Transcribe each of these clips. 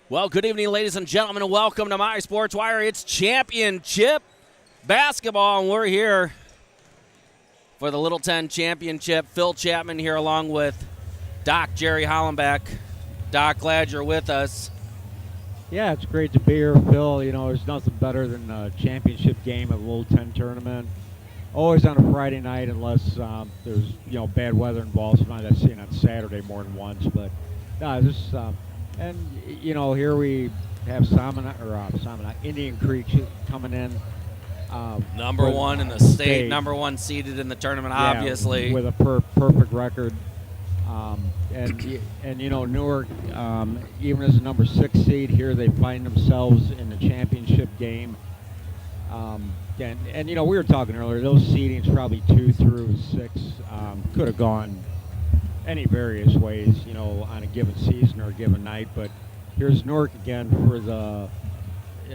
Well, good evening, ladies and gentlemen, and welcome to My Sports Wire. It's championship basketball, and we're here for the Little 10 Championship. Phil Chapman here along with Doc Jerry Hollenbeck. Doc, glad you're with us. Yeah, it's great to be here, Phil. You know, there's nothing better than a championship game of the Little 10 tournament. Always on a Friday night unless there's, bad weather involved. Sometimes I've seen it on Saturday more than once. But, here we have Indian Creek coming in. Number one in the state, number one seeded in the tournament, obviously. With a perfect record. Newark, even as a number 6 seed here, they find themselves in the championship game. We were talking earlier, those seedings probably 2 through 6 could have gone any various ways, on a given season or a given night. But here's Newark again for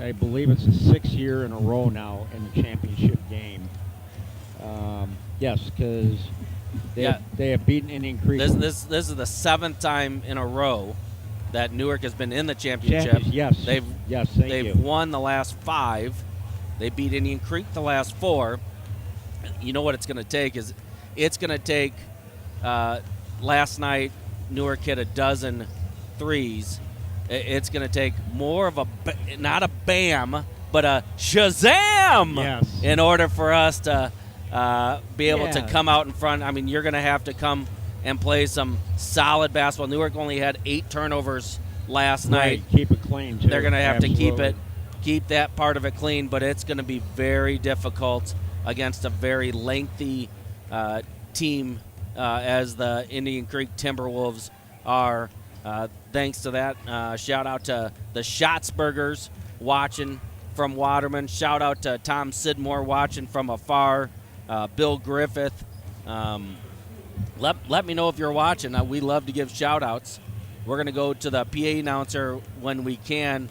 I believe it's the 6th year in a row now in the championship game. Yes, because they have beaten Indian Creek. This is the 7th time in a row that Newark has been in the championship. Yes. They've won the last 5. They beat Indian Creek the last 4. You know what it's going to take is last night Newark hit a dozen threes. It's going to take more of not a bam, but a Shazam in order for us to be able to come out in front. I mean, you're going to have to come and play some solid basketball. Newark only had 8 turnovers last night. Keep it clean, too. They're going to have to keep that part of it clean, but it's going to be very difficult against a very lengthy team as the Indian Creek Timberwolves are. Thanks to that, shout out to the Shotsburgers watching from Waterman. Shout out to Tom Sidmore watching from afar. Bill Griffith. Let me know if you're watching. We love to give shout outs. We're going to go to the PA announcer when we can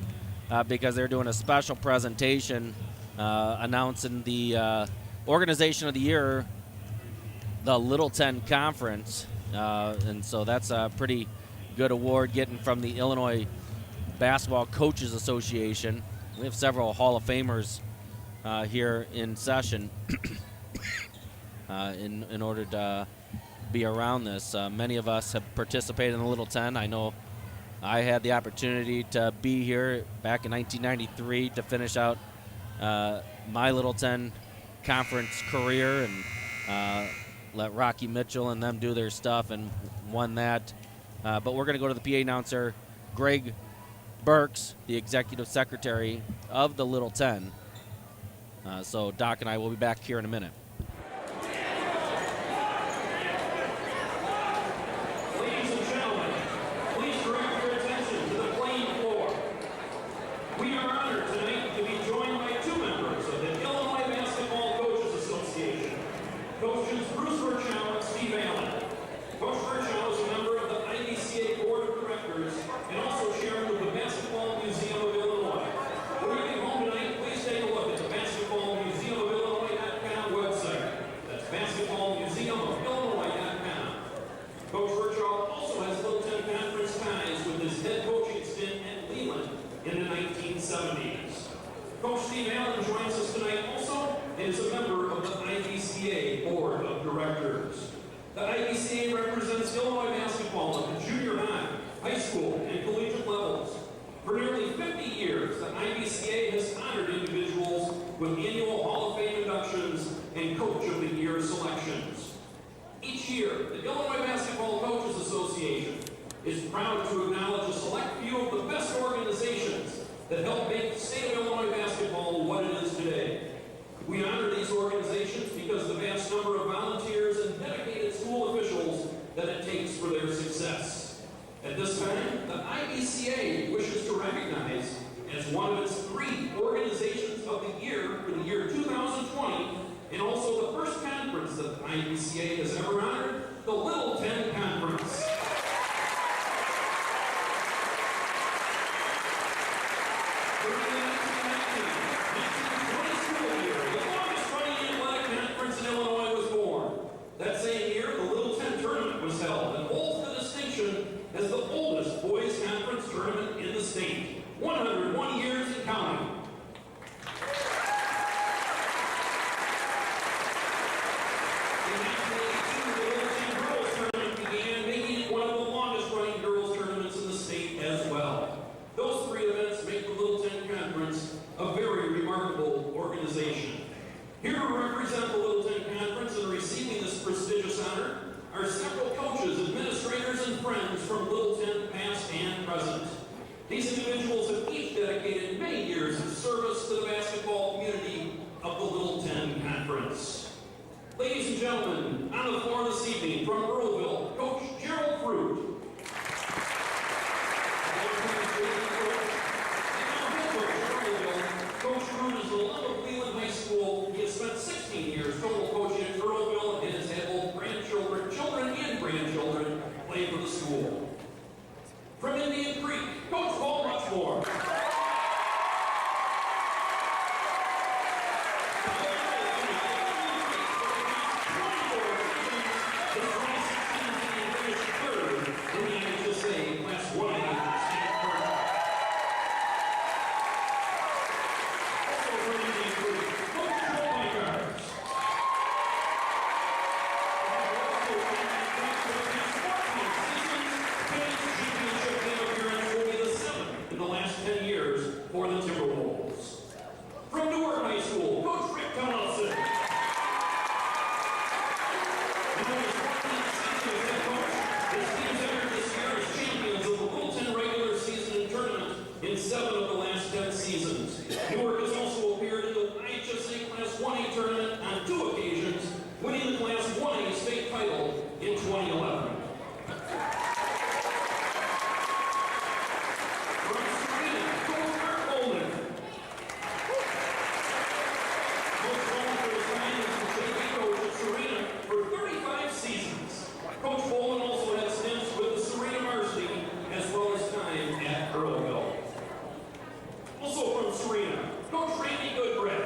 because they're doing a special presentation announcing the organization of the year, the Little 10 Conference. And so that's a pretty good award getting from the Illinois Basketball Coaches Association. We have several Hall of Famers here in session in order to be around this. Many of us have participated in the Little 10. I know I had the opportunity to be here back in 1993 to finish out my Little 10 conference career and let Rocky Mitchell and them do their stuff and won that. But we're going to go to the PA announcer, Greg Burks, the executive secretary of the Little 10. So Doc and I will be back here in a minute. Ladies and gentlemen, please direct your attention to the playing floor. We are honored tonight to be joined by 2 members of the Illinois Basketball Coaches Association, Coaches Bruce Virchow and Steve Allen. Coach Virchow is a member of the IBCA Board of Directors and also chairman of the Basketball Museum of Illinois. When you get home tonight, please take a look at the basketballmuseumofillinois.com website. That's basketballmuseumofillinois.com. Coach Virchow also has Little 10 Conference ties with his head coaching stint at Leland in the 1970s. Coach Steve Allen joins us tonight also and is a member of the IBCA Board of Directors. The IBCA represents Illinois basketball at the junior high school, and collegiate levels. For nearly 50 years, the IBCA has honored individuals with annual Hall of Fame inductions and Coach of the Year selections. Each year, the Illinois Basketball Coaches Association is proud to acknowledge a select few of the best organizations that help make the state of Illinois basketball what it is today. We honor these organizations because of the vast number of volunteers and dedicated school officials that it takes for their success. At this time, the IBCA wishes to recognize as one of its 3 organizations of the year for the year 2020, and also the first conference that the IBCA has ever honored, the Little 10 Conference. During the 1919-1920 school year, the longest running athletic conference in Illinois was born. That same year, the Little 10 tournament was held and holds the distinction as the oldest boys conference tournament in the state. are several coaches, administrators, and friends from Littleton, past and present. These individuals have each dedicated many years of service to the basketball community of the Littleton Conference. Ladies and gentlemen, on the floor this evening from Earlville, Coach Gerald Fruit. Coach Fruit is the love of Cleveland High School. He has spent 16 years total coaching at Earlville and has had both grandchildren, children and grandchildren play for the school. From Indian Creek, Coach Paul Muchmore. For the Timberwolves. From Newark High School, Coach Rick Tomlinson. His team's entered this year as champions of the Littleton regular season and tournament in 7 of the last 10 seasons. Newark has also appeared in the IHSA Class 1A tournament on 2 occasions, winning the Class 1A state title in 2011. Coach Bowman also had stints with the Serena varsity as well as time at Earlville. Also from Serena, Coach Randy Goodbread.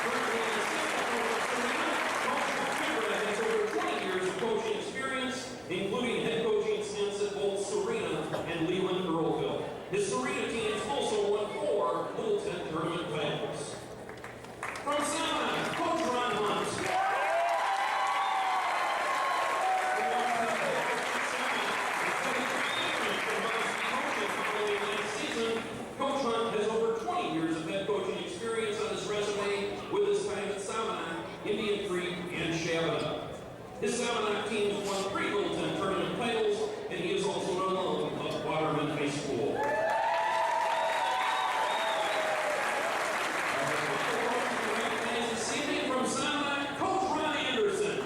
Currently an assistant coach at Serena, Coach Goodbread has over 20 years of coaching experience, including head coaching stints at both Serena and Leland Earlville. His Serena teams also won 4 Littleton tournament titles. From Salmon, Coach Ron Hunt. Coach Hunt has over 20 years of head coaching experience on his resume with his time at Salmon, Indian Creek, and Shabana. His Salmon team has won 3 Littleton tournament titles, and he is also an alum of Waterman High School. This evening from Salmon, Coach Ron Anderson.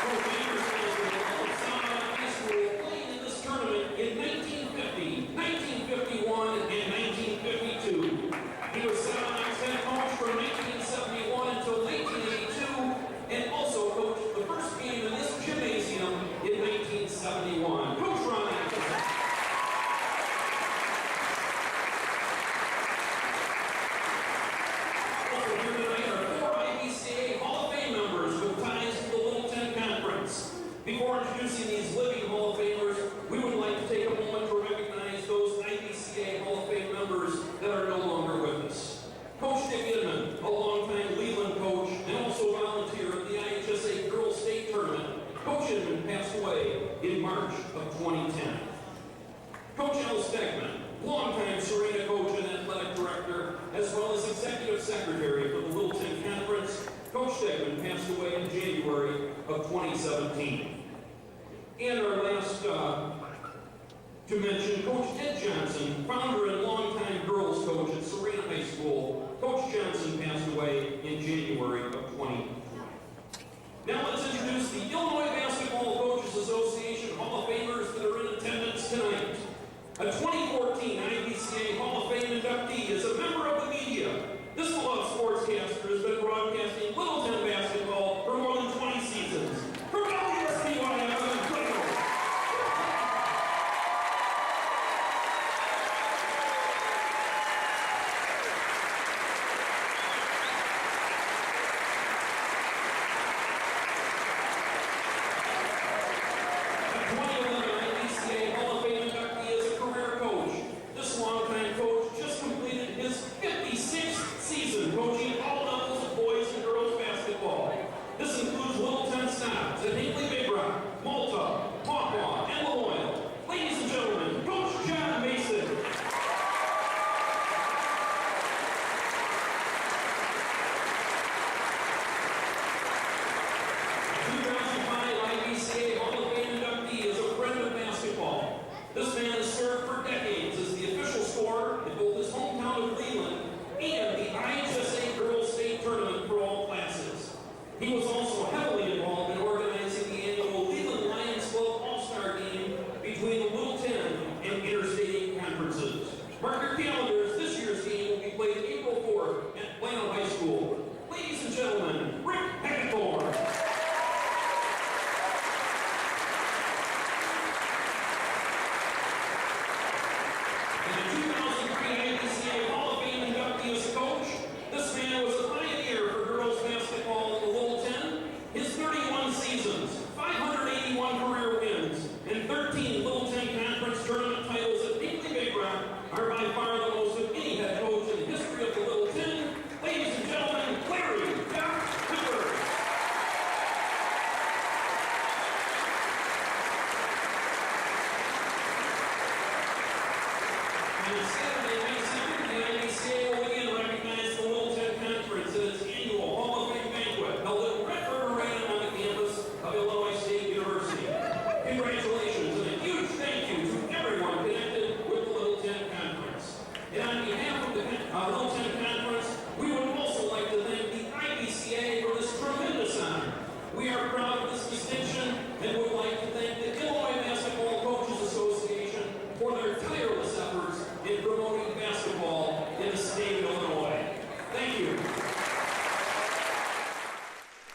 Coach Anderson is the alum of Salmon High School, playing in this tournament in 1950, 1951, and 1952. He was Salmon's head coach from 1971 until 1982, and also coached the first game in this gymnasium in 1971. Coach Ron Anderson. Also here tonight are 4 IBCA Hall of Fame members with ties to the Littleton Conference. Before introducing these living Hall of Famers, we would like to take a moment to recognize those IBCA Hall of Fame members that are no longer with us. Coach Dick Inman, a longtime Leland coach and also volunteer at the IHSA Girls State Tournament. Coach Inman passed away in March of 2010. Coach Al Stegman, longtime Serena coach and athletic director, as well as executive secretary for the Littleton Conference. Coach Stegman passed away in January of 2017. And our last to mention, Coach Ed Johnson, founder and longtime girls coach at Serena High School. Coach Johnson passed away in January of 2020. Now let's introduce the Illinois Basketball Coaches Association Hall of Famers that are in attendance tonight. A 2014 IBCA Hall of Fame inductee is a member of the media. This beloved sportscaster has been broadcasting Littleton basketball for more than 20 seasons. From WSBY, Hall of Fame inductee is a career coach. This longtime coach just completed his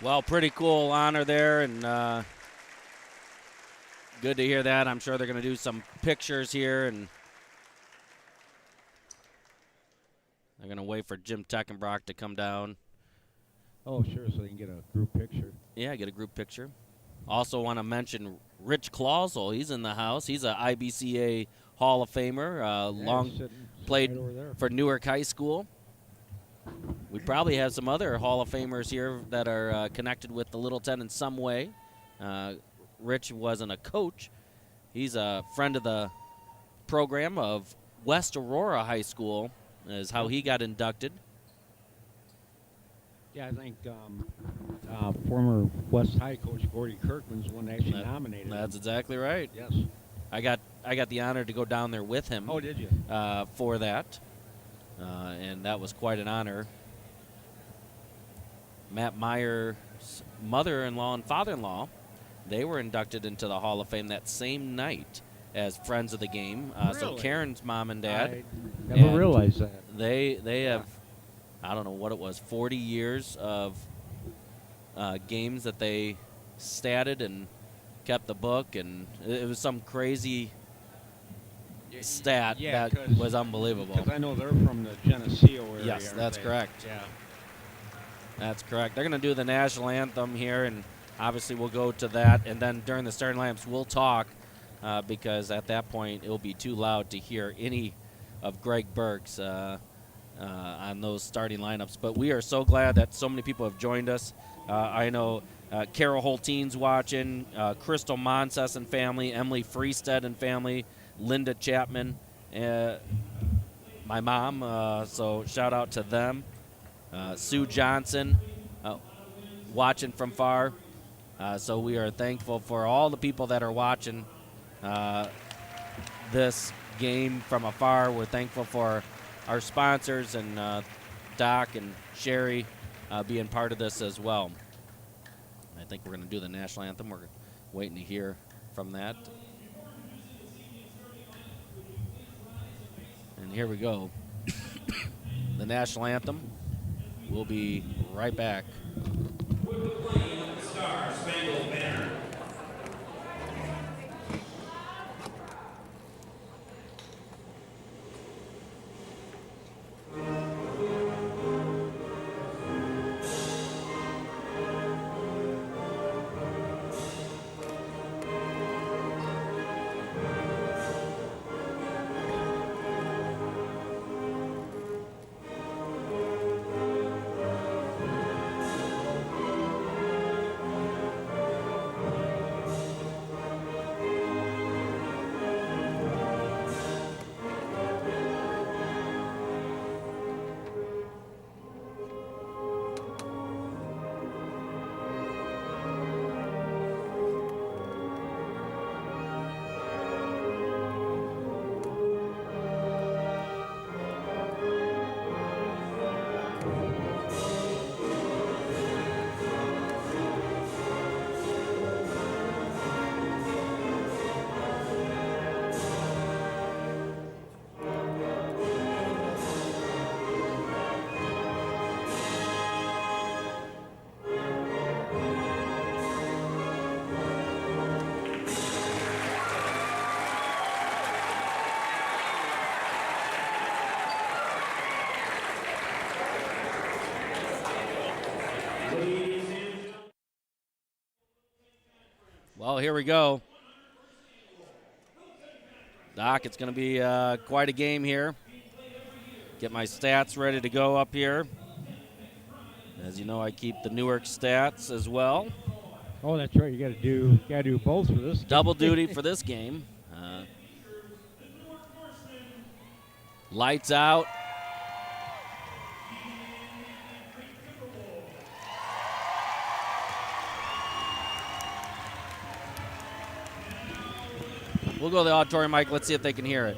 Well, pretty cool honor there, and good to hear that. I'm sure they're going to do some pictures here, and they're going to wait for Jim Teckenbrock to come down. Oh, sure, so they can get a group picture. Yeah, get a group picture. Also want to mention Rich Clausel. He's in the house. He's a IBCA Hall of Famer. Played right over there for Newark High School. We probably have some other Hall of Famers here that are connected with the Little Ten in some way. Rich wasn't a coach. He's a friend of the program of West Aurora High School, is how he got inducted. Yeah, I think former West High coach Gordy Kirkman's one actually nominated. That's him. exactly right. Yes. I got the honor to go down there with him. Oh, did you? For that, and that was quite an honor. Matt Meyer's mother-in-law and father-in-law, they were inducted into the Hall of Fame that same night as friends of the game. So Really? Karen's mom and dad. I never and realized that. They have, I don't know what it was, 40 years of games that they statted and kept the book, and it was some crazy stat that was unbelievable. Because I know they're from the Geneseo area. Yes, that's correct. Yeah. That's correct. They're going to do the national anthem here, and obviously we'll go to that. And then during the starting lineups, we'll talk because at that point it will be too loud to hear any of Greg Burke's on those starting lineups. But we are so glad that so many people have joined us. I know Carol Holteen's watching, Crystal Monses and family, Emily Freestead and family, Linda Chapman, my mom. So shout out to them. Sue Johnson watching from far. So we are thankful for all the people that are watching this game from afar. We're thankful for our sponsors and Doc and Sherry being part of this as well. I think we're going to do the national anthem. We're waiting to hear from that. And here we go. The national anthem. We'll be right back. With the playing of the Star Spangled Banner. Well, here we go. Doc, it's going to be quite a game here. Get my stats ready to go up here. As you know, I keep the Newark stats as well. Oh, that's right. You got to do both for this. Double duty for this game. Lights out. We'll go to the auditorium, Mike. Let's see if they can hear it.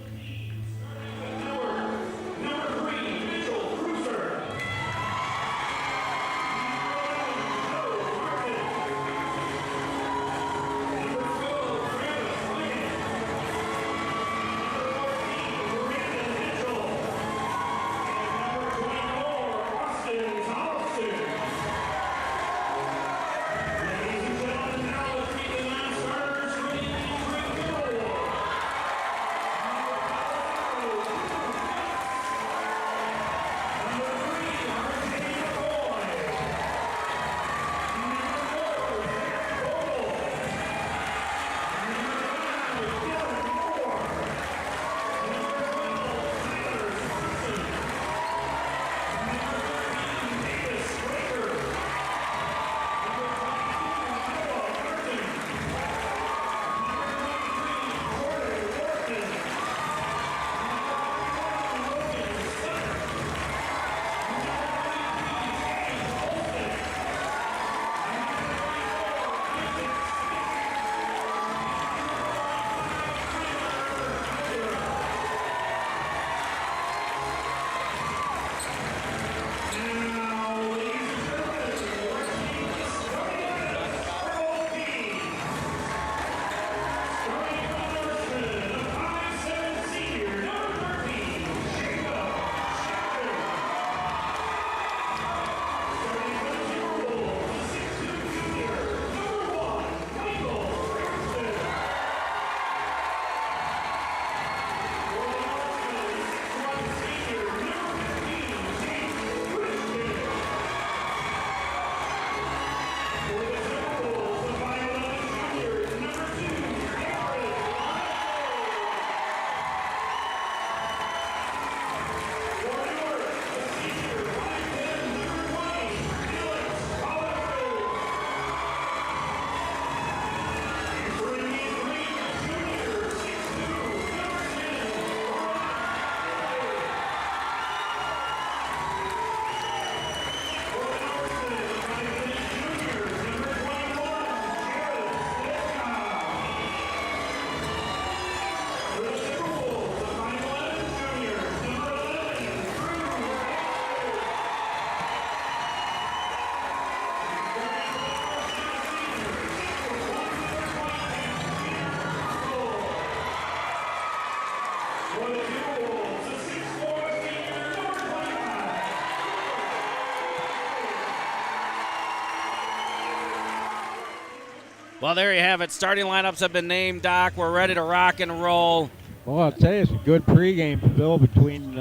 Well, there you have it. Starting lineups have been named, Doc. We're ready to rock and roll. Well, I'll tell you, it's a good pregame, Phil, between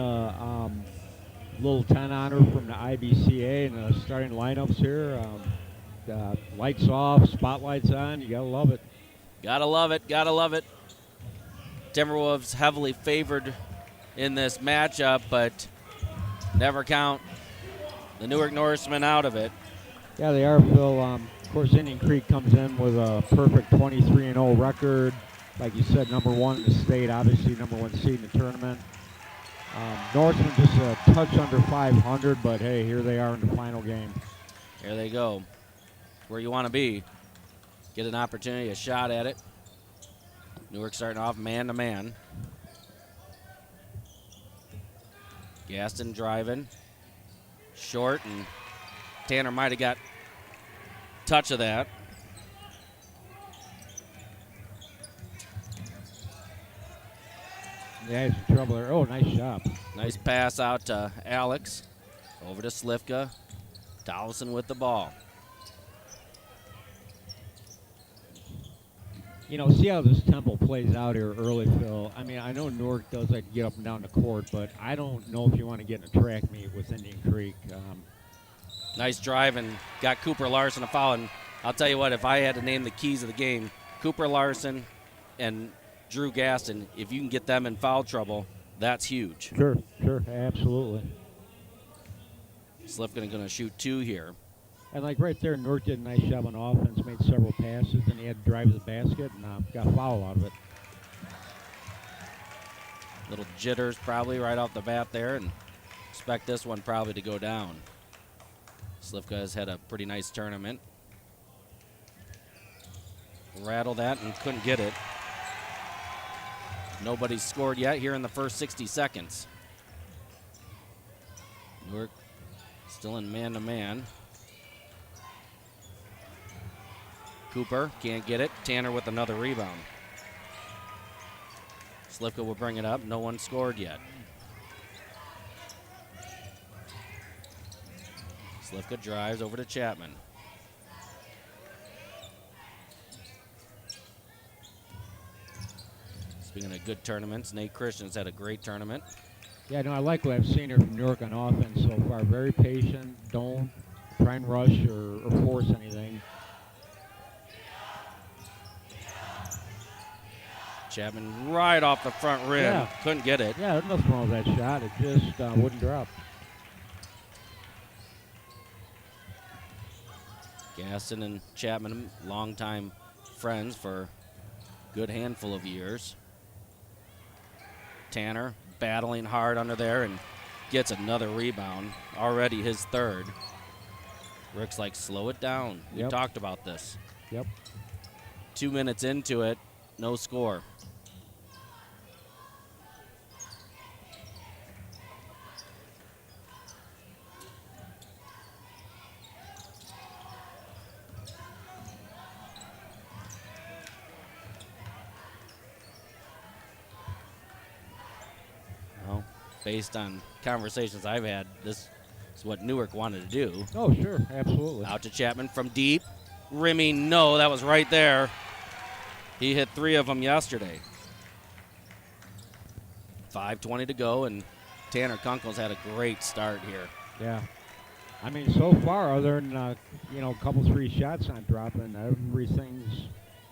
little 10 honor from the IBCA and the starting lineups here. Lights off, spotlights on. You gotta love it. Gotta love it. Gotta love it. Timberwolves heavily favored in this matchup, but never count the Newark Norsemen out of it. Yeah, they are, Phil. Of course, Indian Creek comes in with a perfect 23-0 record. Like you said, number 1 in the state, obviously number 1 seed in the tournament. Norseman just a touch under 500, but hey, here they are in the final game. Here they go. Where you want to be. Get an opportunity, a shot at it. Newark starting off man-to-man. Gaston driving. Short, and Tanner might have got touch of that. Yeah, he's in trouble there. Oh, nice shot. Nice pass out to Alex. Over to Slivka. Tollison with the ball. You know, see how this tempo plays out here early, Phil. I mean, I know Newark does like to get up and down the court, but I don't know if you want to get in a track meet with Indian Creek. Nice drive and got Cooper Larson a foul. And I'll tell you what, if I had to name the keys of the game, Cooper Larson and Drew Gaston, if you can get them in foul trouble, that's huge. Sure, absolutely. Slivka going to shoot 2 here. And like right there, Newark did a nice job on offense, made several passes, and he had to drive to the basket and got a foul out of it. Little jitters probably right off the bat there, and expect this one probably to go down. Slivka has had a pretty nice tournament. Rattled that and couldn't get it. Nobody's scored yet here in the first 60 seconds. Newark still in man-to-man. Cooper can't get it. Tanner with another rebound. Slivka will bring it up. No one scored yet. Slivka drives over to Chapman. Speaking of good tournaments, Nate Christian's had a great tournament. Yeah, no, I like what I've seen here from Newark on offense so far. Very patient. Don't try and rush or force anything. Chapman right off the front rim. Yeah. Couldn't get it. Yeah, there's nothing wrong with that shot. It just wouldn't drop. Gaston and Chapman, longtime friends for a good handful of years. Tanner battling hard under there and gets another rebound. Already his 3rd. Rick's like, slow it down. We talked about this. Yep. 2 minutes into it, no score. Well, based on conversations I've had, this is what Newark wanted to do. Oh, sure, absolutely. Out to Chapman from deep. Rimming, no, that was right there. He hit 3 of them yesterday. 5:20 to go, and Tanner Kunkel's had a great start here. Yeah. I mean, so far, other than, a couple 3 shots not dropping, everything's,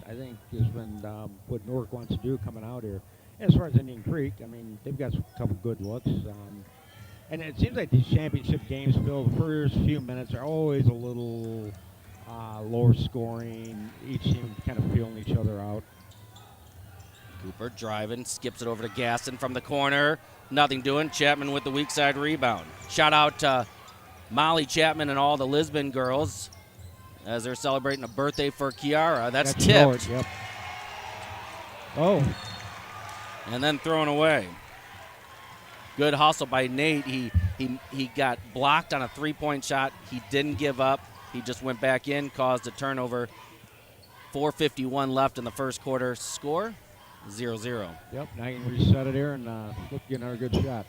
I think, has been what Newark wants to do coming out here. As far as Indian Creek, I mean, they've got a couple good looks. And it seems like these championship games, Phil, the first few minutes are always a little lower scoring. Each team kind of feeling each other out. Cooper driving, skips it over to Gaston from the corner. Nothing doing. Chapman with the weak side rebound. Shout out to Molly Chapman and all the Lisbon girls as they're celebrating a birthday for Kiara. That's tipped. Short, yep. Oh. And then thrown away. Good hustle by Nate. He got blocked on a 3-point shot. He didn't give up. He just went back in, caused a turnover. 4:51 left in the first quarter. Score 0-0. Yep, now you can reset it here and look, get another good shot.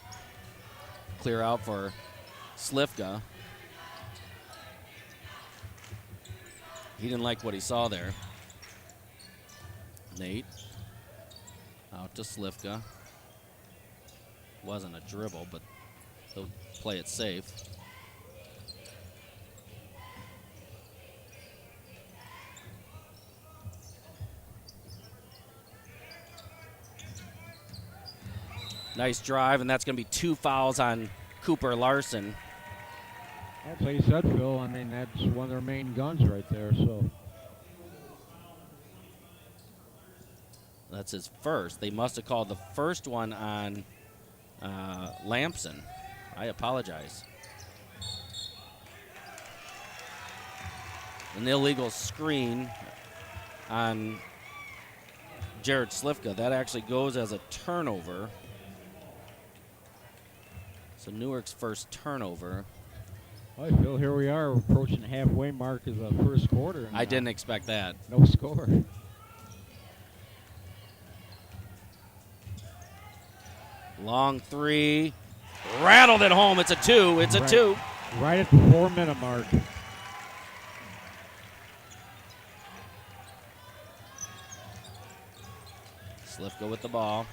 Clear out for Slivka. He didn't like what he saw there. Nate. Out to Slivka. Wasn't a dribble, but they'll play it safe. Nice drive, and that's going to be 2 fouls on Cooper Larson. That's like you said, Phil. I mean, that's one of their main guns right there. So That's his first. They must have called the first one on Lampson. I apologize. An illegal screen on Jared Slivka. That actually goes as a turnover. So Newark's first turnover. all right, Phil, here we are approaching the halfway mark of the first quarter. And, I didn't expect that. No score. Long three. Rattled it home. It's a 2. It's a Right. 2. Right at the 4-minute mark. Slivka with the ball.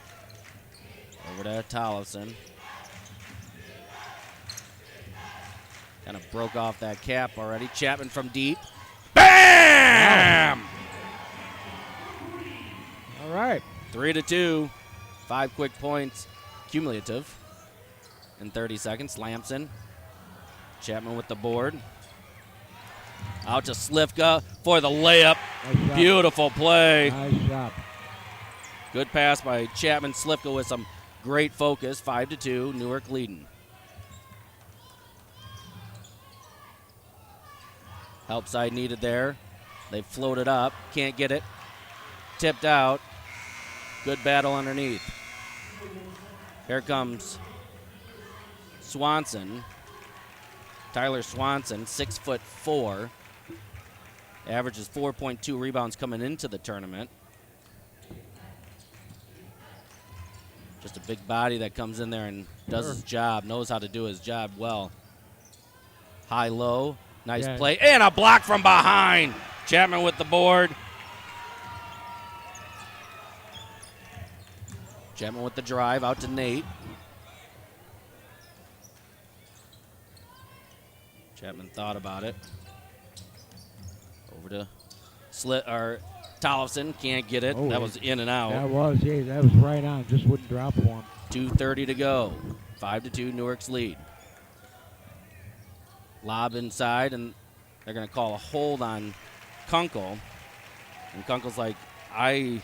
Over to Tollefson. Kind of broke off that cap already. Chapman from deep. Bam! All right. 3-2. 5 quick points cumulative in 30 seconds. Lampson. Chapman with the board. Out to Slivka for the layup. Nice shot. Beautiful play. Nice shot. Good pass by Chapman. Slivka with some great focus. 5-2. Newark leading. Help side needed there. They floated up. Can't get it. Tipped out. Good battle underneath. Here comes Swanson. Tyler Swanson, 6'4". Averages 4.2 rebounds coming into the tournament. Just a big body that comes in there and does his job, knows how to do his job well. High-low, nice play, and a block from behind. Chapman with the board. Chapman with the drive, out to Nate. Chapman thought about it. Over to Tollefson, can't get it. Oh, that was in and out. That was right on. Just wouldn't drop for him. 2:30 to go. 5-2, Newark's lead. Lob inside, and they're going to call a hold on Kunkel. And Kunkel's like, I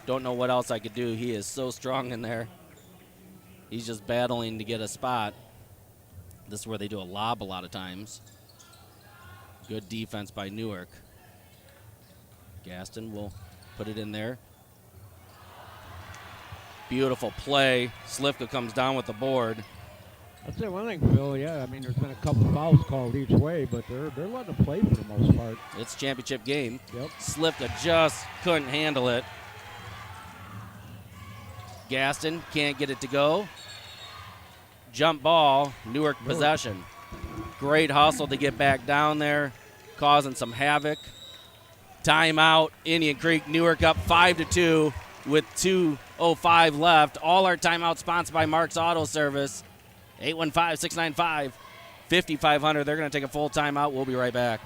don't know what else I could do. He is so strong in there. He's just battling to get a spot. This is where they do a lob a lot of times. Good defense by Newark. Gaston will put it in there. Beautiful play. Slivka comes down with the board. I'll say one thing, Phil. Yeah, I mean, there's been a couple fouls called each way, but they're letting them play for the most part. It's a championship game. Yep. Slivka just couldn't handle it. Gaston can't get it to go. Jump ball, Newark possession. Great hustle to get back down there, causing some havoc. Timeout, Indian Creek. Newark up 5-2 with 2:05 left. All our timeouts sponsored by Mark's Auto Service. 815-695-5500. They're going to take a full timeout. We'll be right back.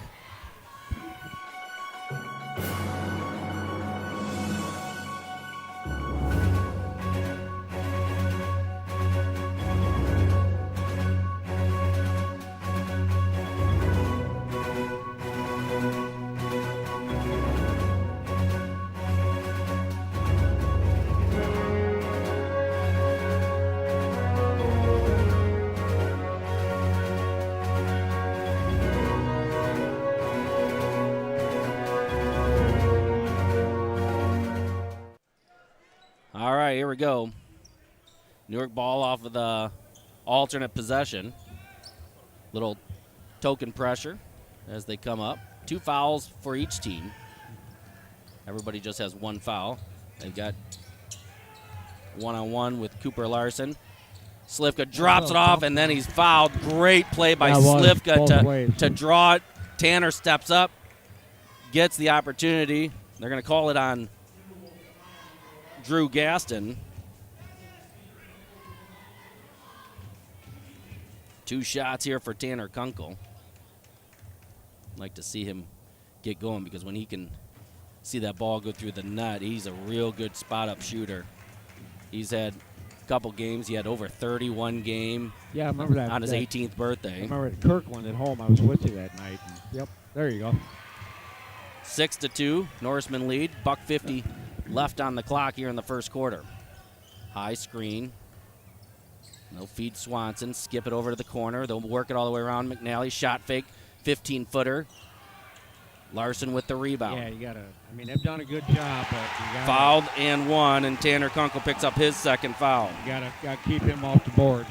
All right, here we go. Newark ball off of the alternate possession. Little token pressure as they come up. 2 fouls for each team. Everybody just has 1 foul. They've got one-on-one with Cooper Larson. Slivka drops it off, and then he's fouled. Great play by Slivka to draw it. Tanner steps up, gets the opportunity. They're going to call it on Drew Gaston. 2 shots here for Tanner Kunkel. Like to see him get going because when he can see that ball go through the net, he's a real good spot-up shooter. He's had a couple games. He had over 31 game. Yeah, I remember that. On his 18th birthday. I remember at Kirkland at home. I was with you that night. And, yep, there you go. 6-2, Norseman lead. $1:50 left on the clock here in the first quarter. High screen. They'll feed Swanson, skip it over to the corner. They'll work it all the way around McNally. Shot fake, 15-footer. Larson with the rebound. Yeah, you got to, I mean, they've done a good job, but you got Fouled and one, and Tanner Kunkel picks up his second foul. You got to keep him off the boards.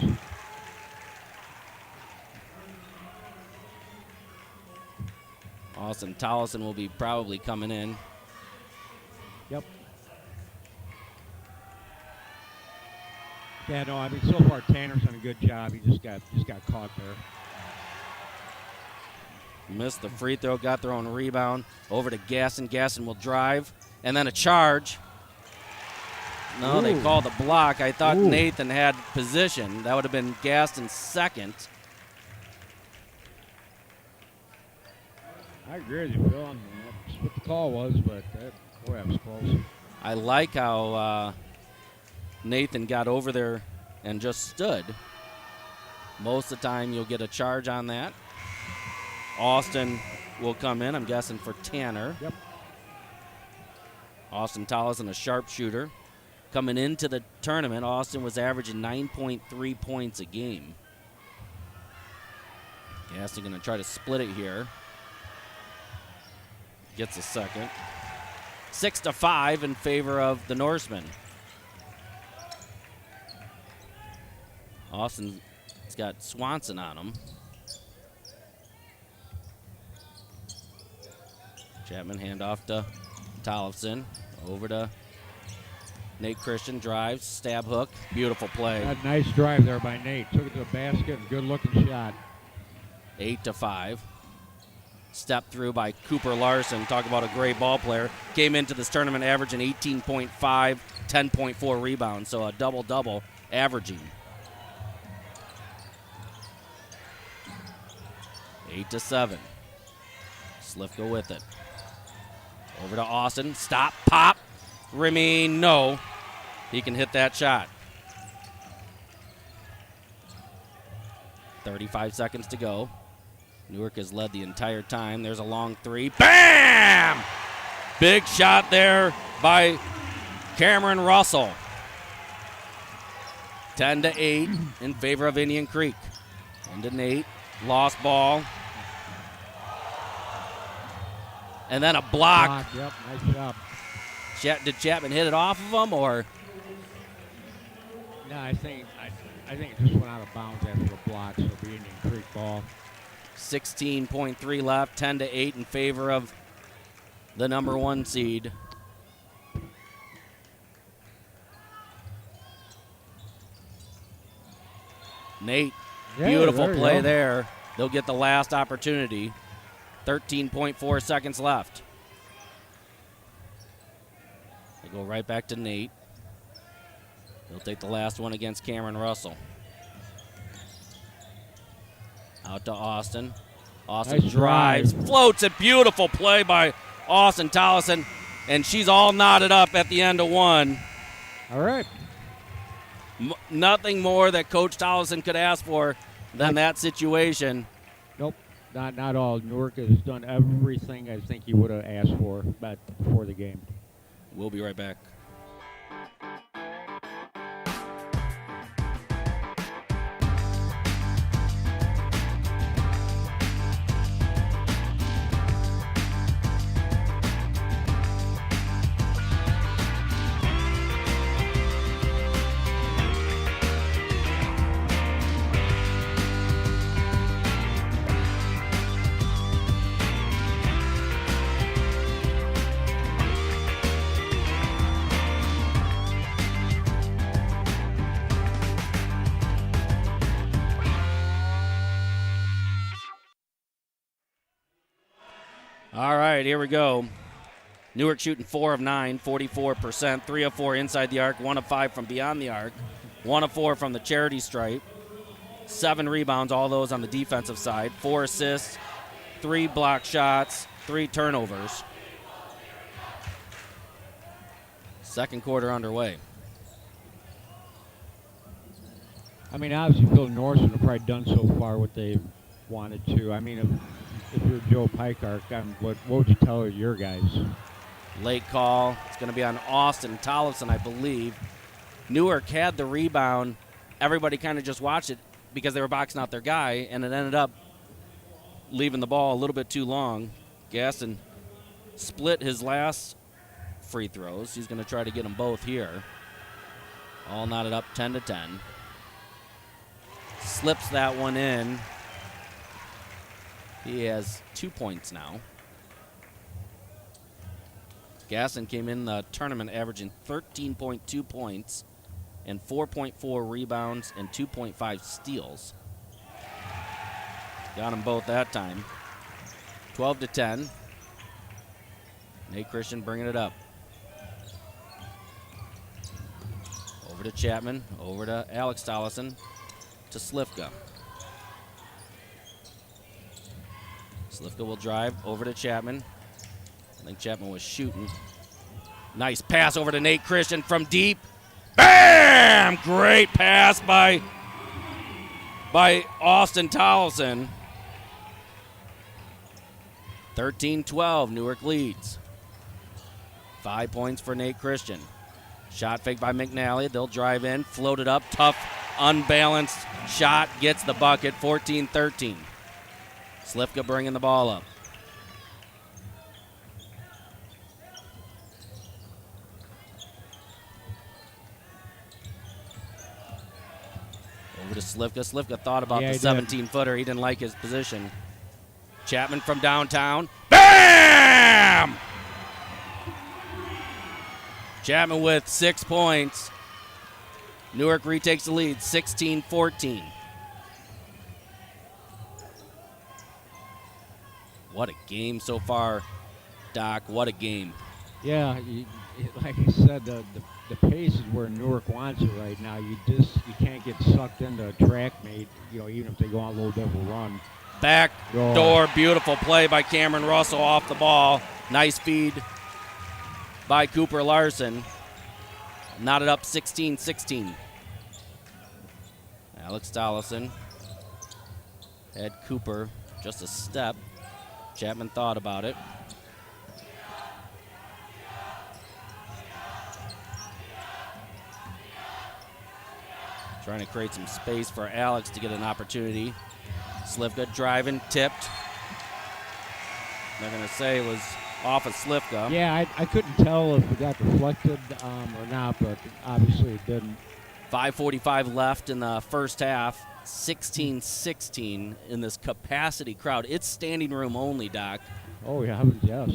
Austin Tollison will be probably coming in. Yep. Yeah, no, I mean, so far Tanner's done a good job. He just got caught there. Missed the free throw, got their own rebound. Over to Gasson. Gasson will drive, and then a charge. No, they called the block. I thought Nathan had position. That would have been Gaston's second. I agree with you, Phil. I mean, that's what the call was, but boy, that was close. I like how Nathan got over there and just stood. Most of the time you'll get a charge on that. Austin will come in, I'm guessing, for Tanner. Yep. Austin Tollison, a sharpshooter. Coming into the tournament, Austin was averaging 9.3 points a game. Gaston going to try to split it here. Gets a second. 6-5 in favor of the Norsemen. Austin's got Swanson on him. Chapman handoff to Tollefson. Over to Nate Christian. Drives, stab hook. Beautiful play. That nice drive there by Nate. Took it to the basket. Good looking shot. 8-5. Step through by Cooper Larson. Talk about a great ball player. Came into this tournament averaging 18.5, 10.4 rebounds. So a double-double averaging. 8-7. Slifka with it. Over to Austin. Stop. Pop. Remy. No. He can hit that shot. 35 seconds to go. Newark has led the entire time. There's a long three. Bam! Big shot there by Cameron Russell. 10-8 in favor of Indian Creek. Into Nate. Lost ball. And then a block. Yep, nice job. Did Chapman hit it off of him, or? No, I think it just went out of bounds after the block, so it'll be Indian Creek ball. 16.3 left, 10-8 in favor of the number 1 seed. Nate, beautiful play there. They'll get the last opportunity. 13.4 seconds left. They go right back to Nate. He'll take the last one against Cameron Russell. Out to Austin. Austin Nice drives, drive. floats it. Beautiful play by Austin Tollison. And she's all knotted up at the end of one. All right. Nothing more that Coach Tollison could ask for than that situation. Nope, not all. Newark has done everything I think he would have asked for before the game. We'll be right back. All right, here we go. Newark shooting 4 of 9, 44%, 3 of 4 inside the arc, 1 of 5 from beyond the arc, 1 of 4 from the charity stripe, 7 rebounds, all those on the defensive side, 4 assists, 3 block shots, 3 turnovers. Second quarter underway. I mean, obviously, Phil Norris would have probably done so far what they wanted to. I mean, if you're Joe Pykart, what would you tell your guys? Late call. It's going to be on Austin Tollefson, I believe. Newark had the rebound. Everybody kind of just watched it because they were boxing out their guy, and it ended up leaving the ball a little bit too long. Gaston split his last free throws. He's going to try to get them both here. All knotted up 10-10. Slips that one in. He has 2 points now. Gaston came in the tournament averaging 13.2 points and 4.4 rebounds and 2.5 steals. Got them both that time. 12-10. Nate Christian bringing it up. Over to Chapman, over to Alex Tollefson, to Slifka. Slifka will drive over to Chapman. I think Chapman was shooting. Nice pass over to Nate Christian from deep. Bam! Great pass by Austin Tollefson. 13-12, Newark leads. 5 points for Nate Christian. Shot fake by McNally. They'll drive in, float it up. Tough, unbalanced shot. Gets the bucket, 14-13. Slifka bringing the ball up. Over to Slifka. Slifka thought about the 17-footer. He didn't like his position. Chapman from downtown. Bam! Chapman with 6 points. Newark retakes the lead, 16-14. What a game so far, Doc. What a game. Yeah, like you said, the pace is where Newark wants it right now. You can't get sucked into a track mate, even if they go on a little bit of a run. Back door, beautiful play by Cameron Russell off the ball. Nice feed by Cooper Larson. Knotted up 16-16. Alex Tollefson had Cooper just a step. Chapman thought about it. Trying to create some space for Alex to get an opportunity. Slifka driving, tipped. They're going to say it was off of Slifka. Yeah, I couldn't tell if it got deflected or not, but obviously it didn't. 5:45 left in the first half. 16-16 in this capacity crowd. It's standing room only, Doc. Oh, yeah, yes.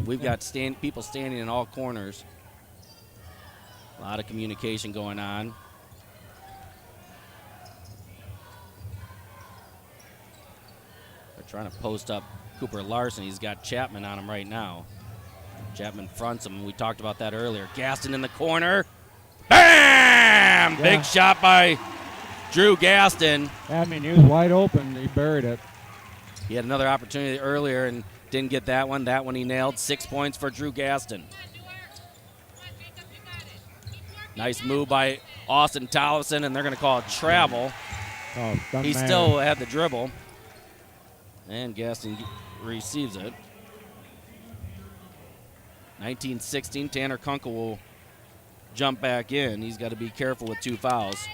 We've got people standing in all corners. A lot of communication going on. They're trying to post up Cooper Larson. He's got Chapman on him right now. Chapman fronts him. We talked about that earlier. Gaston in the corner. Bam! Yeah. Big shot by Drew Gaston. I mean, he was wide open. He buried it. He had another opportunity earlier and didn't get that one. That one he nailed. 6 points for Drew Gaston. Nice move by Austin Tollefson, and they're going to call it travel. He still had the dribble. And Gaston receives it. 19-16, Tanner Kunkel will jump back in. He's got to be careful with 2 fouls.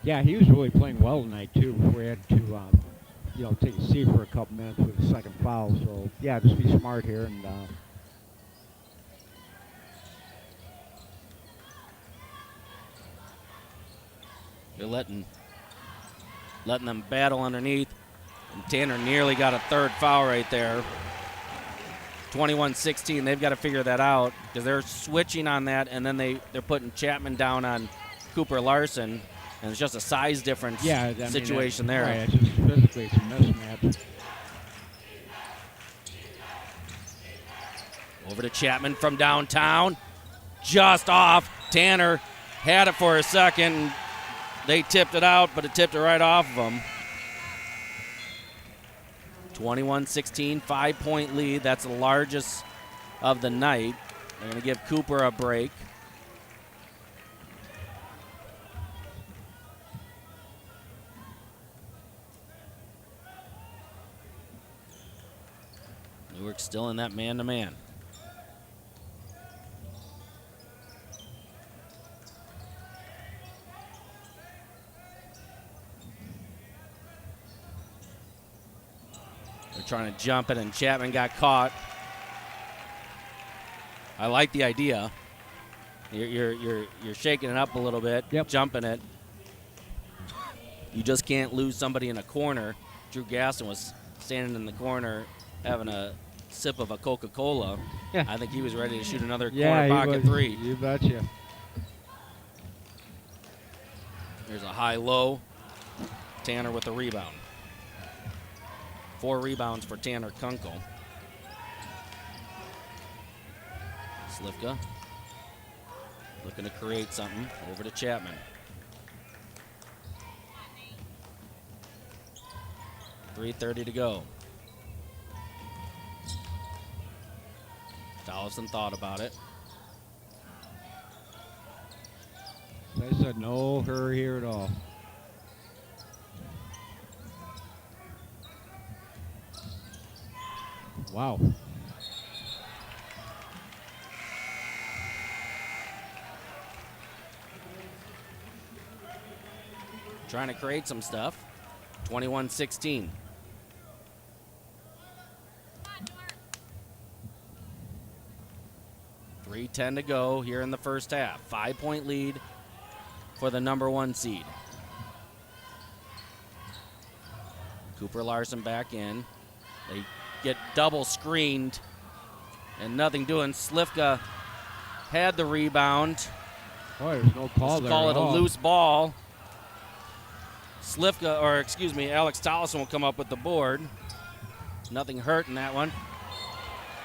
Yeah, he was really playing well tonight, too, before he had to, take a seat for a couple minutes with the second foul. So, yeah, just be smart here. And they're letting them battle underneath. And Tanner nearly got a third foul right there. 21-16, they've got to figure that out because they're switching on that, and then they're putting Chapman down on Cooper Larson, and it's just a size difference situation there. Right, it's just physically it's a mismatch. Over to Chapman from downtown. Just off. Tanner had it for a second. They tipped it out, but it tipped it right off of them. 21-16, 5-point lead. That's the largest of the night. They're going to give Cooper a break. Newark still in that man-to-man. They're trying to jump it, and Chapman got caught. I like the idea. You're shaking it up a little bit, jumping it. You just can't lose somebody in a corner. Drew Gaston was standing in the corner having a sip of a Coca-Cola. Yeah. I think he was ready to shoot another corner pocket three. You betcha. There's a high-low. Tanner with the rebound. 4 rebounds for Tanner Kunkel. Slivka looking to create something. Over to Chapman. 3:30 to go. Tollefson thought about it. They said no hurry here at all. Wow. Trying to create some stuff. 21-16. .310 to go here in the first half. 5-point lead for the number 1 seed. Cooper Larson back in. They get double screened and nothing doing. Slivka had the rebound. Boy, there's no call there. Call it at a all. loose ball. Alex Tollefson will come up with the board. Nothing hurt in that one.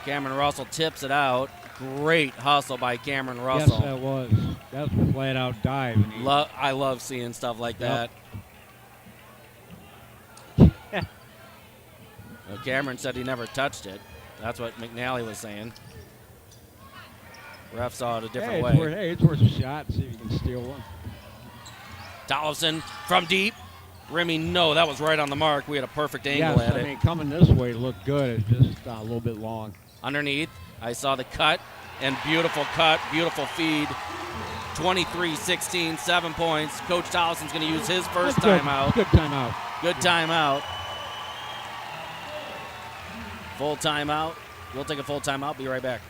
Cameron Russell tips it out. Great hustle by Cameron Russell. Yes, that was. That was a flat-out dive. I love seeing stuff like that. Well, Cameron said he never touched it. That's what McNally was saying. Ref saw it a different way. It's worth a shot. See if you can steal one. Tollefson from deep. Remy, no, that was right on the mark. We had a perfect angle at it. I mean, coming this way looked good. It's just a little bit long. Underneath, I saw the cut, and beautiful cut, beautiful feed. 23-16, 7 points. Coach Tollefson's going to use his first timeout. Good timeout. Good timeout. Full timeout. We'll take a full timeout. Be right back.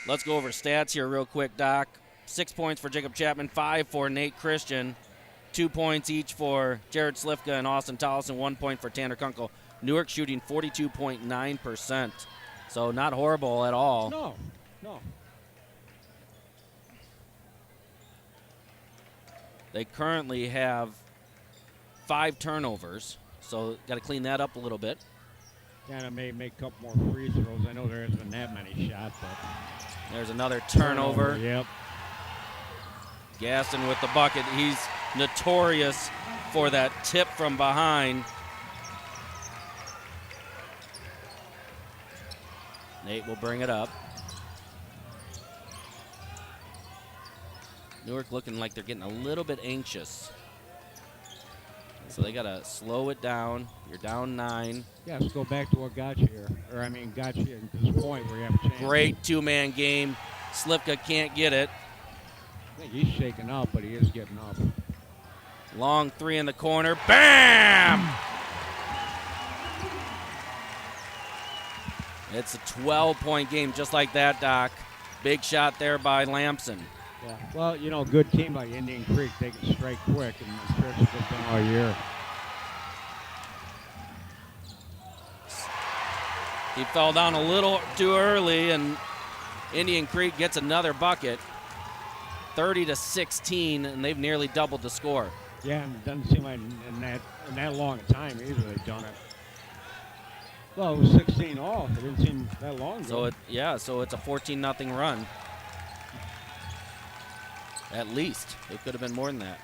Let's go over stats here real quick, Doc. 6 points for Jacob Chapman, 5 for Nate Christian, 2 points each for Jared Slivka and Austin Tollefson, 1 point for Tanner Kunkel. Newark shooting 42.9%, so not horrible at all. No. They currently have 5 turnovers, so got to clean that up a little bit. Kind of may make a couple more free throws. I know there hasn't been that many shots, but there's another turnover. Yep. Gaston with the bucket. He's notorious for that tip from behind. Nate will bring it up. Newark looking like they're getting a little bit anxious. So they got to slow it down. You're down 9. Yeah, let's go back to what got you here. Or, I mean, got you at this point where you have a chance. Great two-man game. Slivka can't get it. I think he's shaking up, but he is getting up. Long 3 in the corner. Bam! It's a 12-point game just like that, Doc. Big shot there by Lamson. Yeah. Well, you know, good team like Indian Creek, they can strike quick, and the Church has been all year. He fell down a little too early, and Indian Creek gets another bucket. 30-16, and they've nearly doubled the score. Yeah, and it doesn't seem like in that long a time either they've done it. Well, it was 16 all. It didn't seem that long ago. So it's a 14-0 run. At least. It could have been more than that.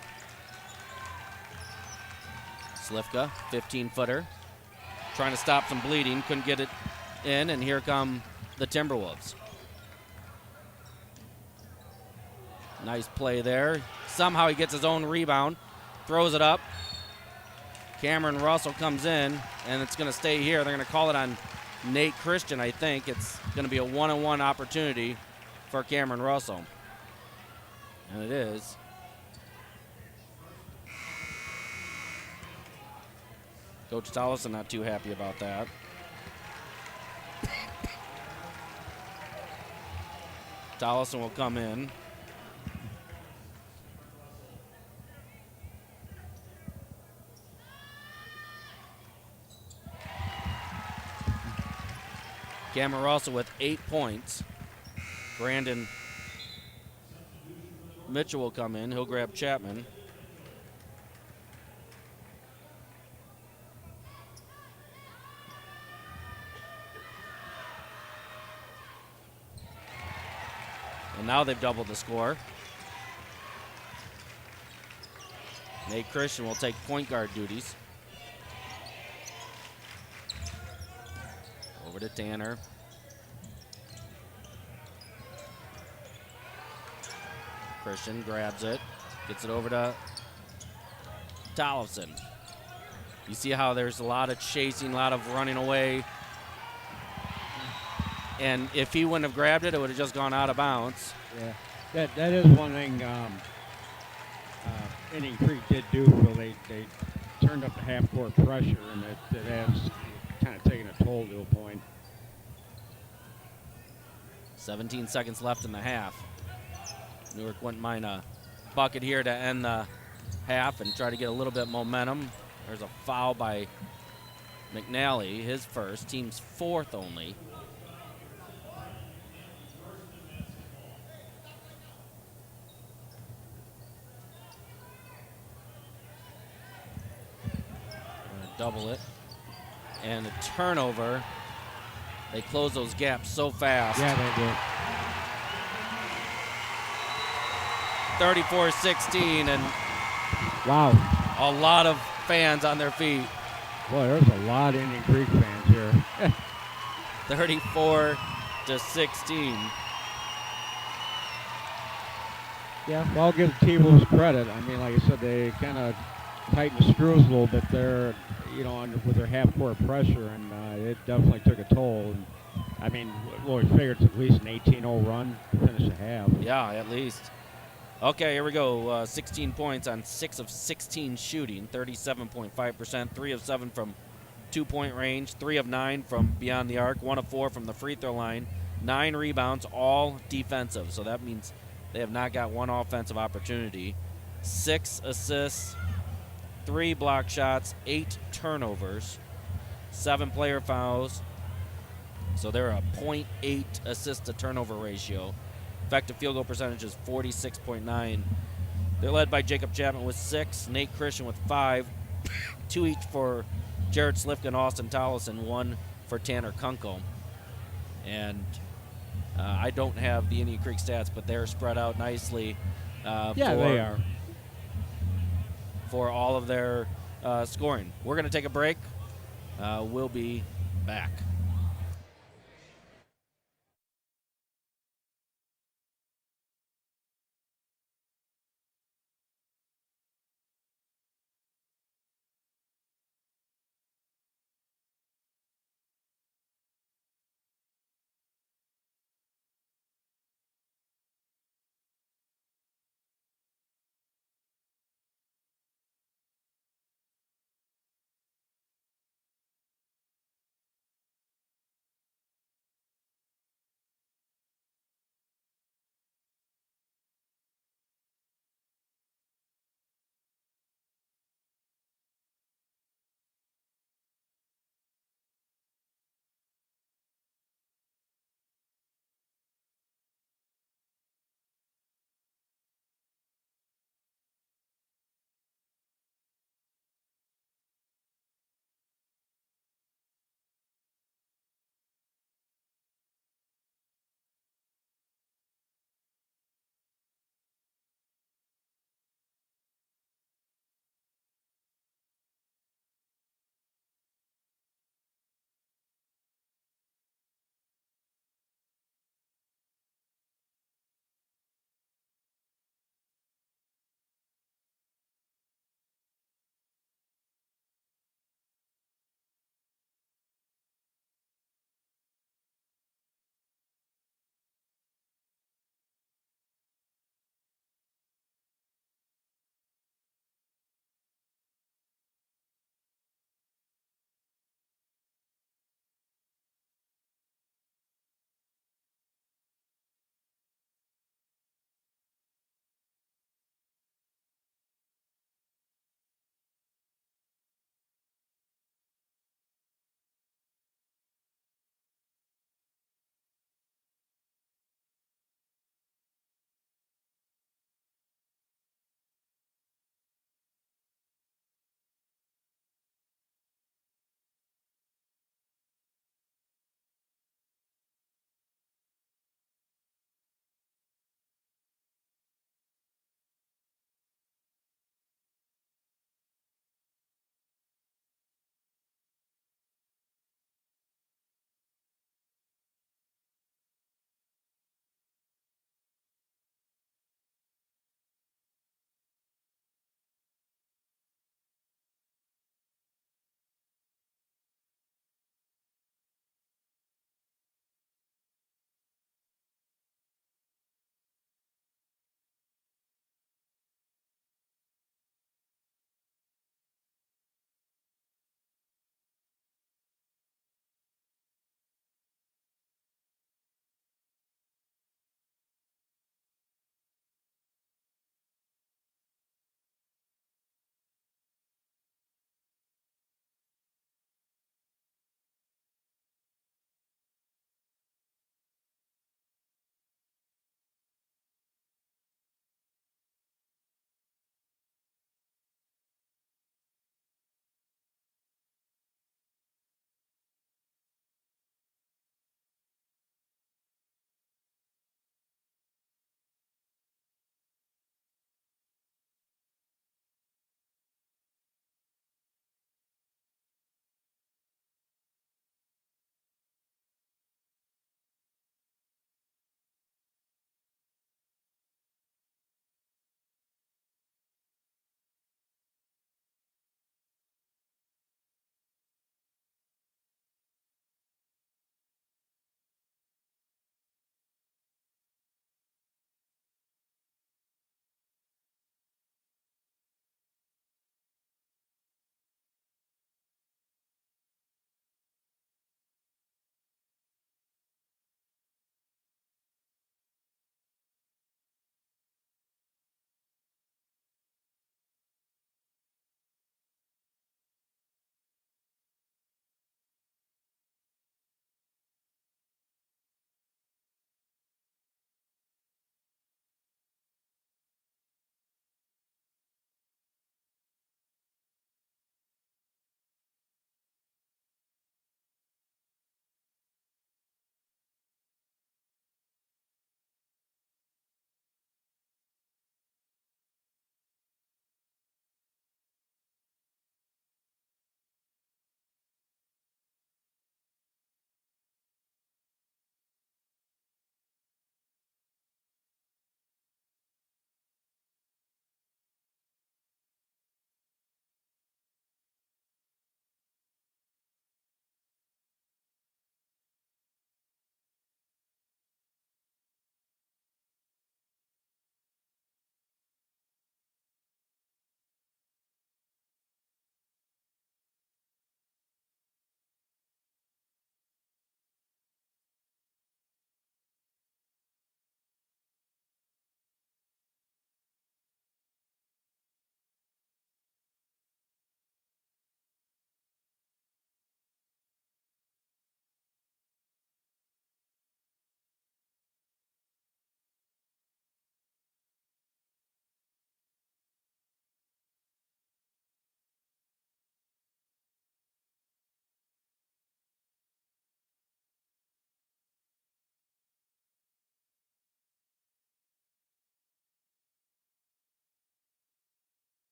Slivka, 15-footer. Trying to stop some bleeding. Couldn't get it in, and here come the Timberwolves. Nice play there. Somehow he gets his own rebound. Throws it up. Cameron Russell comes in, and it's going to stay here. They're going to call it on Nate Christian, I think. It's going to be a one-on-one opportunity for Cameron Russell. And it is. Coach Tollison not too happy about that. Tollison will come in. Cameron Russell with 8 points. Brandon Mitchell will come in. He'll grab Chapman. And now they've doubled the score. Nate Christian will take point guard duties. Over to Tanner. Christian grabs it, gets it over to Tollefson. You see how there's a lot of chasing, a lot of running away. And if he wouldn't have grabbed it, it would have just gone out of bounds. Yeah, that is one thing Indian Creek did do. Well, they turned up the half-court pressure, and it has kind of taken a toll to a point. 17 seconds left in the half. Newark wouldn't mind a bucket here to end the half and try to get a little bit of momentum. There's a foul by McNally, his first, team's fourth only. Double it. And a turnover. They close those gaps so fast. Yeah, they did. 34-16, and wow, a lot of fans on their feet. Boy, there's a lot of Indian Creek fans here. 34-16. Yeah, well, I'll give the T-Wolves credit. I mean, like I said, they kind of tightened the screws a little bit there, you know, with their half-court pressure, and it definitely took a toll. And I mean, well, we figured it's at least an 18-0 run to finish the half. Yeah, at least. Okay, here we go. 16 points on 6 of 16 shooting, 37.5%, 3 of 7 from two-point range, 3 of 9 from beyond the arc, 1 of 4 from the free throw line, 9 rebounds, all defensive. So that means they have not got one offensive opportunity. 6 assists, 3 block shots, 8 turnovers, 7 player fouls. So they're a .8 assist to turnover ratio. Effective field goal percentage is 46.9. They're led by Jacob Chapman with 6, Nate Christian with 5, 2 each for Jared Slivka and Austin Tollison, 1 for Tanner Kunkel. And I don't have the Indian Creek stats, but they're spread out nicely. They are. For all of their scoring. We're going to take a break. We'll be back.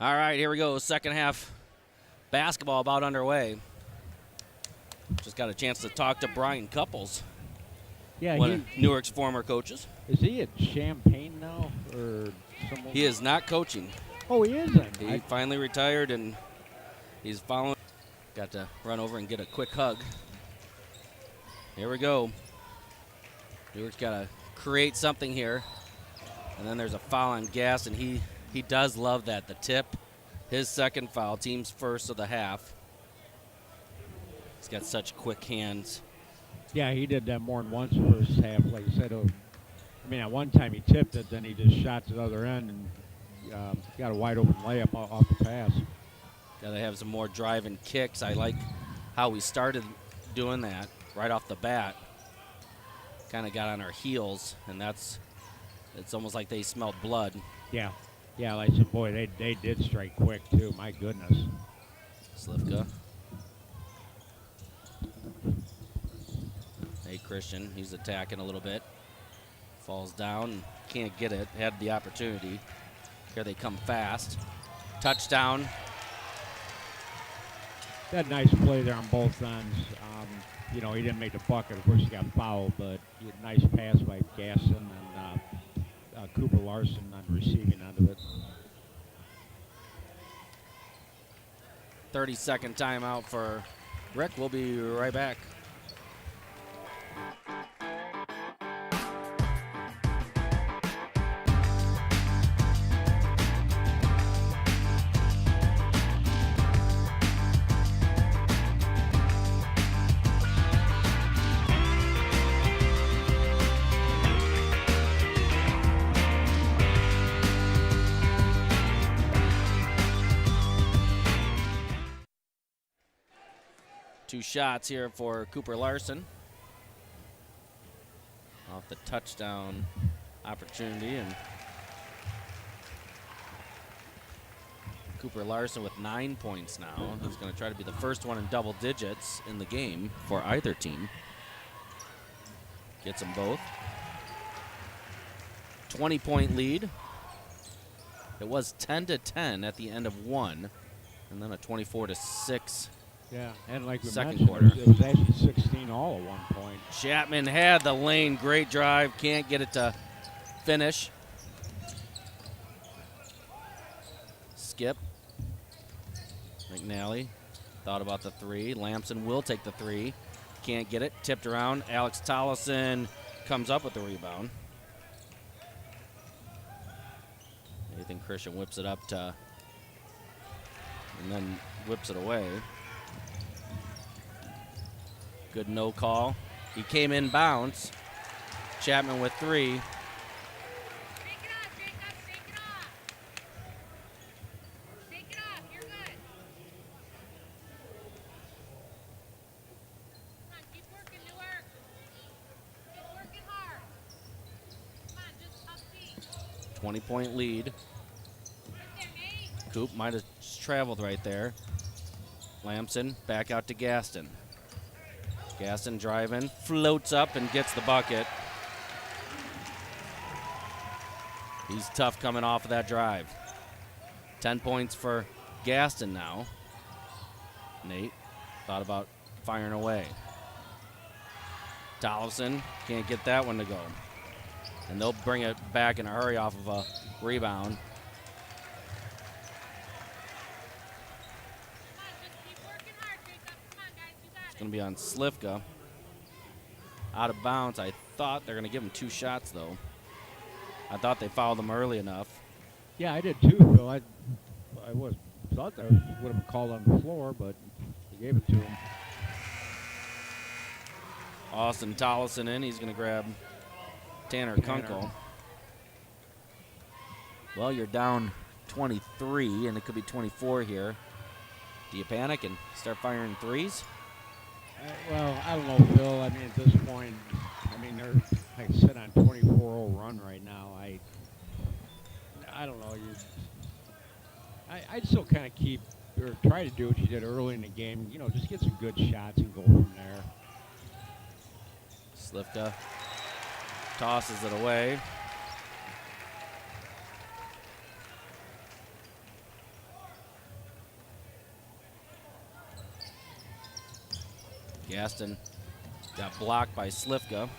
All right, here we go. Second half basketball about underway. Just got a chance to talk to Brian Couples, Yeah, one of Newark's former coaches. is he at Champaign now or somewhere? He is not coaching. Oh, he isn't. He finally retired, and he's following. Got to run over and get a quick hug. Here we go. Newark's got to create something here. And then there's a foul on Gas, and he does love that. The tip, his second foul, team's first of the half. He's got such quick hands. Yeah, he did that more than once first half. Like you said, I mean, at one time he tipped it, then he just shot to the other end and got a wide open layup off the pass. Got to have some more drive and kicks. I like how we started doing that right off the bat. Kind of got on our heels, and it's almost like they smelled blood. Yeah, like I said, boy, they did strike quick too. My goodness. Slivka. Hey, Christian, he's attacking a little bit. Falls down, can't get it. Had the opportunity. Here they come fast. Touchdown. That nice play there on both ends. He didn't make the bucket. Of course, he got fouled, but he had a nice pass by Gaston and Cooper Larson on the receiving end of it. 30-second timeout for Rick. We'll be right back. Two shots here for Cooper Larson off the touchdown opportunity, and Cooper Larson with 9 points now. He's going to try to be the first one in double digits in the game for either team. Gets them both. 20-point lead. It was 10-10 at the end of one, and then a 24-6. Yeah, and like we Second mentioned, quarter. it was actually 16 all at one point. Chapman had the lane, great drive, can't get it to finish. Skip. McNally thought about the three. Lamson will take the three. Can't get it. Tipped around. Alex Tollison comes up with the rebound. Nathan Christian whips it up to, and then whips it away. Good no call. He came in bounds. Chapman with three. Come on, keep working, Newark. Keep working hard. Come on, just tough feet. 20-point lead. Right there, Nate. Coop might have traveled right there. Lamson back out to Gaston. Gaston driving, floats up and gets the bucket. He's tough coming off of that drive. 10 points for Gaston now. Nate thought about firing away. Tollison can't get that one to go. And they'll bring it back in a hurry off of a rebound. Come on, just keep working hard, Jacob. Come on, guys, you got It's it. going to be on Slivka. Out of bounds. I thought they're going to give him two shots, though. I thought they fouled him early enough. Yeah, I did too, Phil. I thought that would have been called on the floor, but he gave it to him. Austin Tollison in. He's going to grab Tanner Kunkel. Well, you're down 23, and it could be 24 here. Do you panic and start firing threes? Well, I don't know, Phil. I mean, at this point, they're, like I said, on 24-0 run right now. I don't know. I'd still kind of keep or try to do what you did early in the game. Just get some good shots and go from there. Slivka tosses it away. Gaston got blocked by Slifka. Come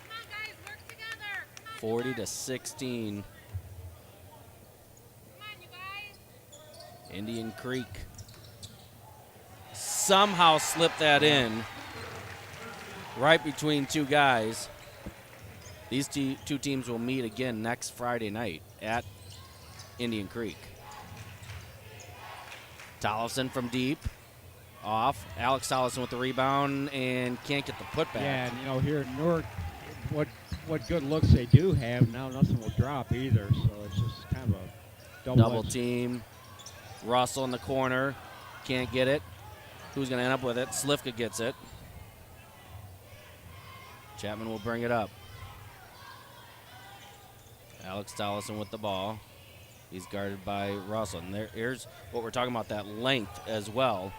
on, guys, work together. Come on, 40 Newark. to 16. Come on, you guys. Indian Creek somehow slipped that in right between two guys. These two teams will meet again next Friday night at Indian Creek. Tollefson from deep. Off. Alex Tollefson with the rebound and can't get the putback. Yeah, and here at Newark, what good looks they do have, now nothing will drop either, so it's just kind of a Double team. Russell in the corner. Can't get it. Who's going to end up with it? Slifka gets it. Chapman will bring it up. Alex Tollefson with the ball. He's guarded by Russell. And here's what we're talking about, that length as well.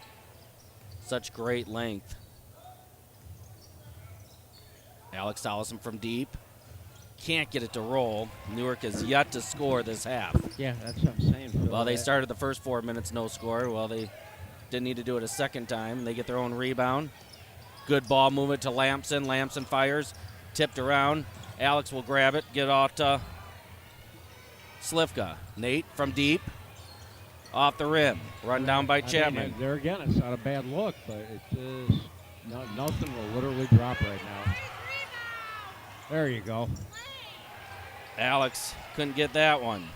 Such great length. Alex Tollefson from deep. Can't get it to roll. Newark has yet to score this half. Yeah, that's what I'm saying, Phil. Well, they started the first 4 minutes no score. Well, they didn't need to do it a second time. They get their own rebound. Good ball movement to Lamson. Lamson fires. Tipped around. Alex will grab it. Get off to Slifka. Nate from deep. Off the rim. Run down by Chapman. There again, it's not a bad look, but it is nothing will literally drop right now. There you go. Alex couldn't get that one.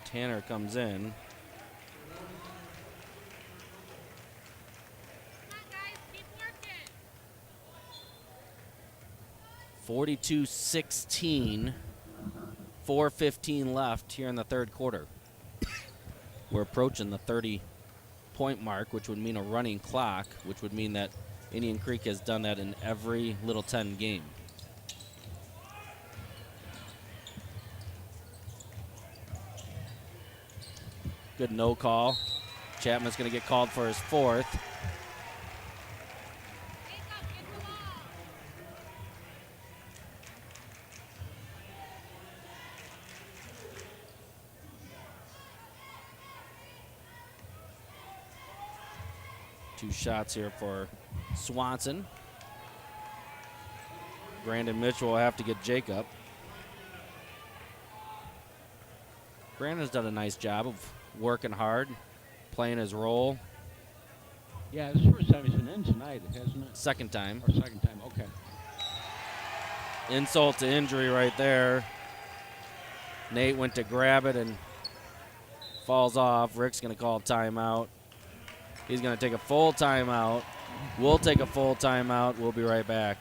Tanner comes in. Come on, guys, keep working. 42-16. 4:15 left here in the third quarter. We're approaching the 30-point mark, which would mean a running clock, which would mean that Indian Creek has done that in every Little 10 game. Good no call. Chapman's going to get called for his fourth. Jacob, get the ball. Two shots here for Swanson. Brandon Mitchell will have to get Jacob. Brandon's done a nice job of working hard, playing his role. Yeah, this is the first time he's been in tonight, hasn't it? Second time. Or second time, okay. Insult to injury right there. Nate went to grab it and falls off. Rick's going to call timeout. He's going to take a full timeout. We'll take a full timeout. We'll be right back.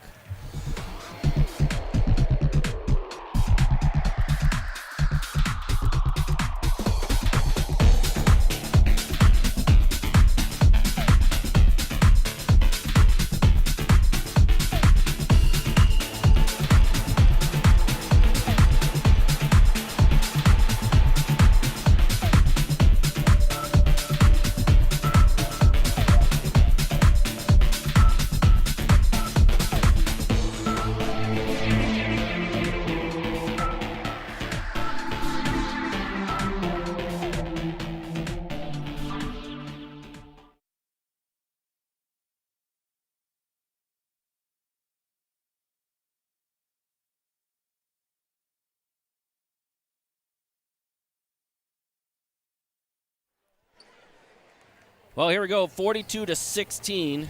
Well, here we go, 42-16.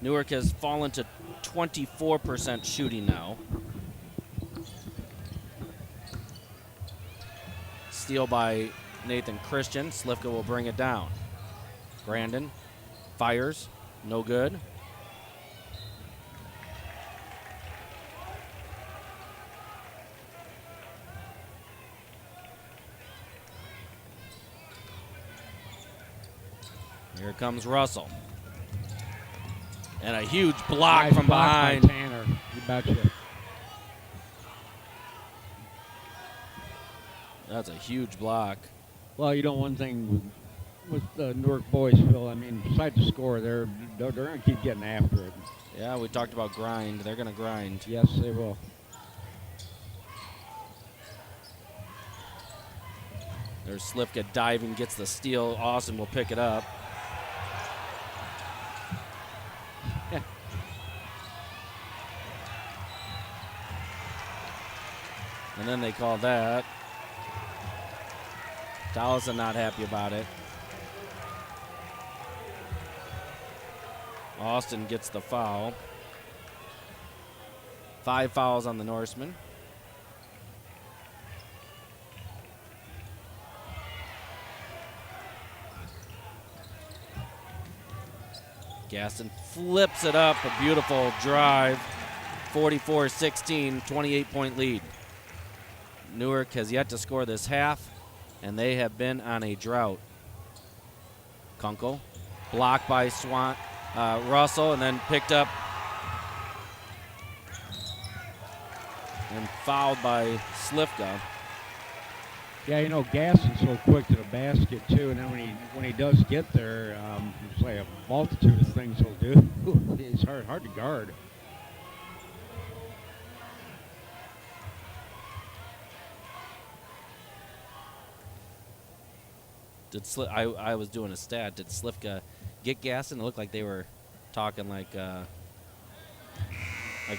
Newark has fallen to 24% shooting now. Steal by Nathan Christian. Slifka will bring it down. Brandon fires, no good. Here comes Russell. And a huge block Nice from block by behind. Tanner, you betcha. That's a huge block. Well, one thing with the Newark boys, Phil, I mean, besides the score, they're going to keep getting after it. Yeah, we talked about grind. They're going to grind. Yes, they will. There's Slifka diving, gets the steal. Austin will pick it up. And then they call that. Towson not happy about it. Austin gets the foul. 5 fouls on the Norseman. Gaston flips it up. A beautiful drive. 44-16, 28-point lead. Newark has yet to score this half, and they have been on a drought. Kunkel, blocked by Russell, and then picked up and fouled by Slifka. Yeah, you know, Gaston's so quick to the basket too, and then when he does get there, it's like a multitude of things he'll do. He's hard to guard. I was doing a stat. Did Slifka get Gaston? It looked like they were talking like they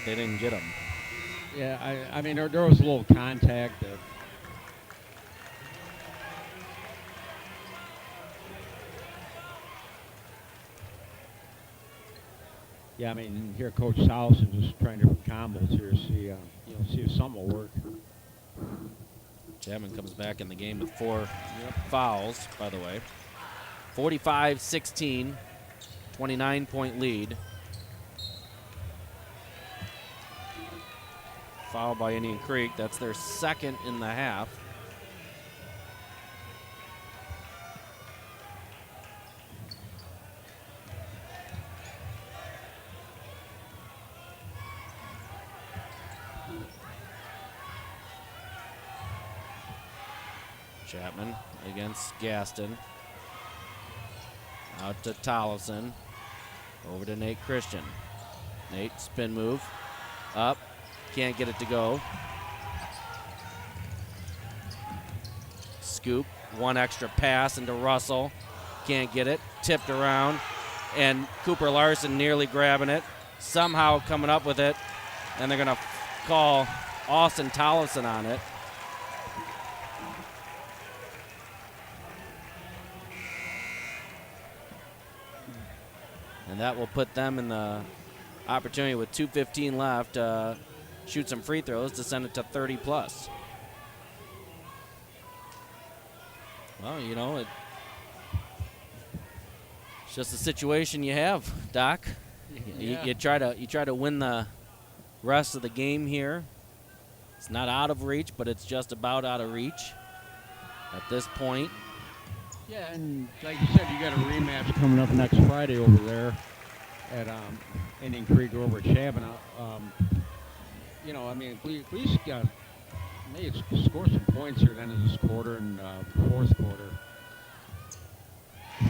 didn't get him. Yeah, I mean, there was a little contact. Yeah, I mean, here Coach Towson just trying different combos here, see if something will work. Chapman comes back in the game with 4 fouls, by the way. 45-16, 29-point lead. Foul by Indian Creek. That's their second in the half. Chapman against Gaston. Out to Tollefson. Over to Nate Christian. Nate, spin move. Up. Can't get it to go. Scoop. One extra pass into Russell. Can't get it. Tipped around. And Cooper Larson nearly grabbing it. Somehow coming up with it. And they're going to call Austin Tollefson on it. And that will put them in the opportunity with 2:15 left to shoot some free throws to send it to 30 plus. Well, you know, it's just a situation you have, Doc. Yeah. You try to win the rest of the game here. It's not out of reach, but it's just about out of reach at this point. Yeah, and like you said, you got a rematch coming up next Friday over there at Indian Creek over at Chapman. You know, I mean, at least got maybe score some points here at the end of this quarter and fourth quarter.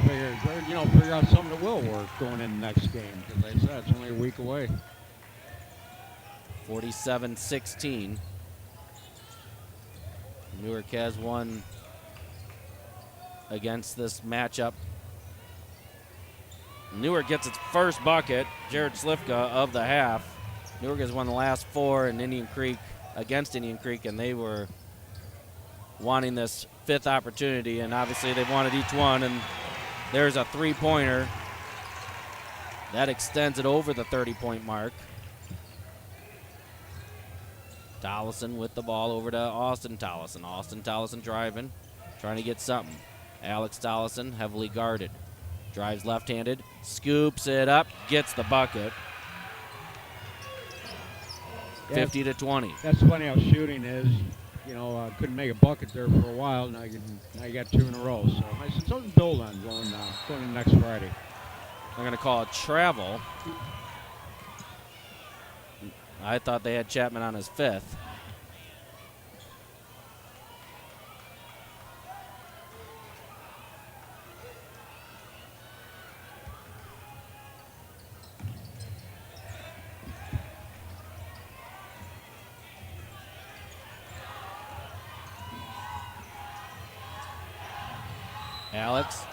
Figure out something that will work going in the next game. Because like I said, it's only a week away. 47-16. Newark has won against this matchup. Newark gets its first bucket. Jared Slifka of the half. Newark has won the last 4 in Indian Creek against Indian Creek, and they were wanting this 5th opportunity, and obviously they've wanted each one, and there's a 3-pointer. That extends it over the 30-point mark. Tollefson with the ball over to Austin Tollefson. Austin Tollefson driving, trying to get something. Alex Tollefson heavily guarded. Drives left-handed, scoops it up, gets the bucket. 50-20. That's funny how shooting is. You know, couldn't make a bucket there for a while. Now you got 2 in a row. So I said something to build on going to next Friday. They're going to call it travel. I thought they had Chapman on his 5th. Alex. Oh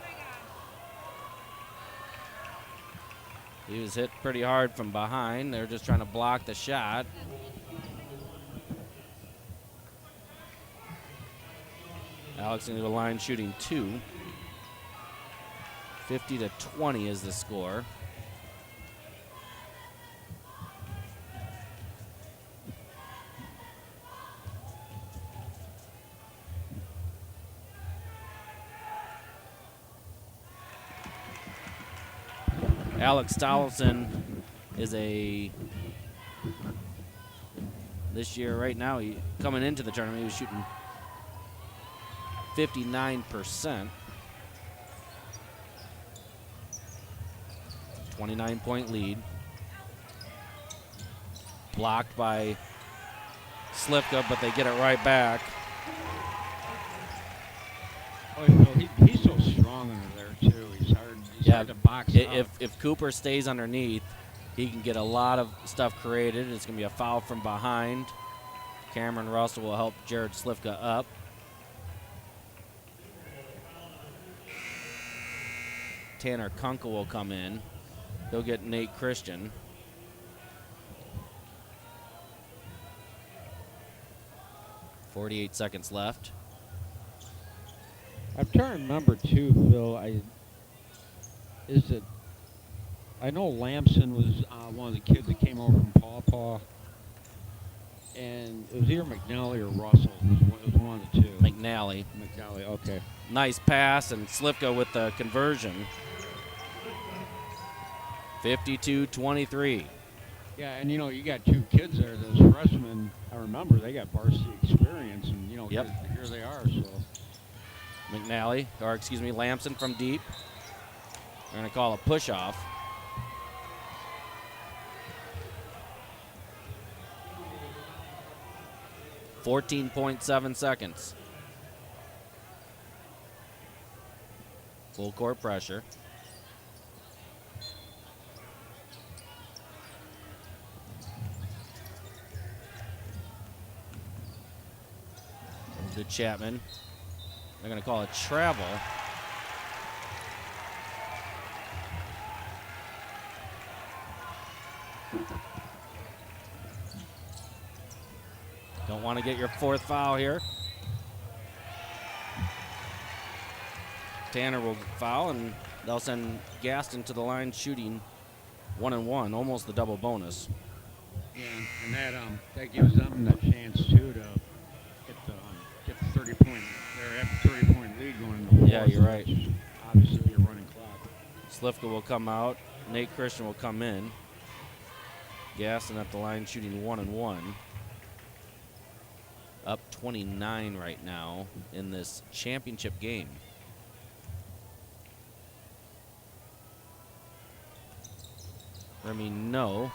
my gosh. He was hit pretty hard from behind. They're just trying to block the shot. Alex into the line shooting 2. 50-20 is the score. Alex Stolson is this year right now, coming into the tournament, he was shooting 59%. 29-point lead. Blocked by Slivka, but they get it right back. Oh, Phil, he's so strong under there too. He's hard. He's hard to box out. If Cooper stays underneath, he can get a lot of stuff created. It's going to be a foul from behind. Cameron Russell will help Jared Slivka up. Tanner Kunkel will come in. He'll get Nate Christian. .48 seconds left. I'm trying to remember too, Phil. I know Lamson was one of the kids that came over from Paw Paw, and it was either McNally or Russell. It was one of the two. McNally. McNally, okay. Nice pass, and Slivka with the conversion. 52-23. Yeah, and you got 2 kids there. Those freshmen, I remember they got varsity experience, and Yep. here they are. So Lamson from deep. They're going to call a push-off. .7 seconds. Full court pressure. To Chapman. They're going to call it travel. Don't want to get your 4th foul here. Tanner will foul, and they'll send Gaston to the line shooting 1-1, almost the double bonus. yeah, and that gives them the chance too to get the 30-point. They're at the 30-point lead going into the 4th. Yeah, you're right. Obviously, you're running clock. Slivka will come out. Nate Christian will come in. Gaston at the line shooting 1-1. Up 29 right now in this championship game. Remy, no.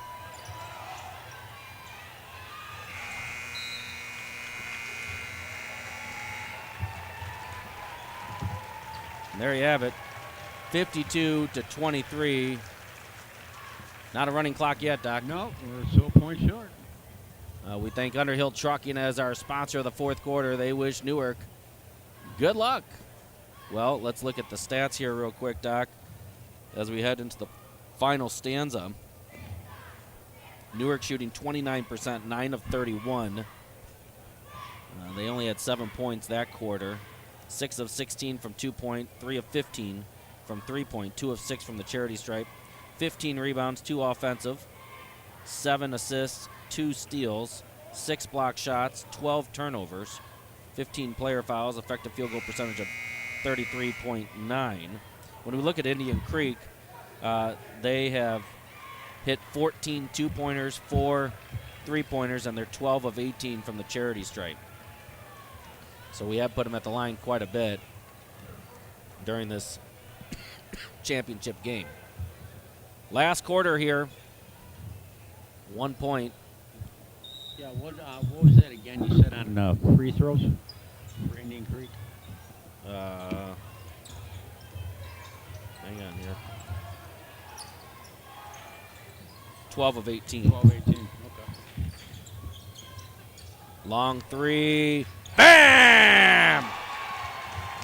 And there you have it. 52-23. Not a running clock yet, Doc. No, we're still a point short. We thank Underhill Trucking as our sponsor of the 4th quarter. They wish Newark good luck. Well, let's look at the stats here real quick, Doc, as we head into the final stanza. Newark shooting 29%, 9 of 31. They only had 7 points that quarter. 6 of 16 from 2-point, 3 of 15 from 3-point, 2 of 6 from the charity stripe. 15 rebounds, 2 offensive, 7 assists, 2 steals, 6 block shots, 12 turnovers, 15 player fouls, effective field goal percentage of 33.9. When we look at Indian Creek, they have hit 14 2-pointers, 4 3-pointers, and they're 12 of 18 from the charity stripe. So we have put them at the line quite a bit during this championship game. Last quarter here, 1 point. Yeah, what was that again? You said on free throws for Indian Creek? Hang on here. 12 of 18. 12, 18. Okay. Long 3. Bam!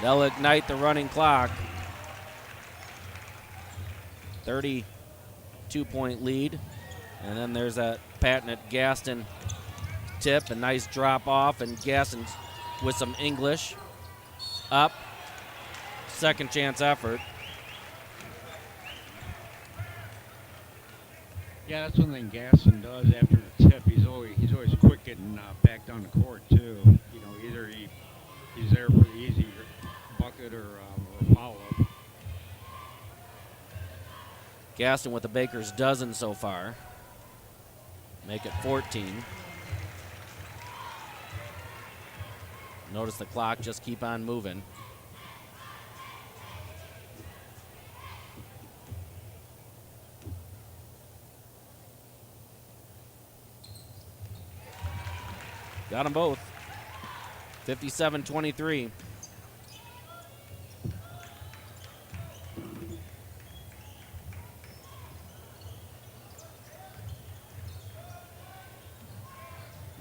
They'll ignite the running clock. 32-point lead. And then there's that patented Gaston tip, a nice drop off, and Gaston with some English. Up. Second chance effort. Yeah, that's one thing Gaston does after the tip. He's always quick getting back down the court too. You know, either he's there for the easy bucket or a follow up. Gaston with the Baker's dozen so far. Make it 14. Notice the clock just keep on moving. Got them both. 57-23.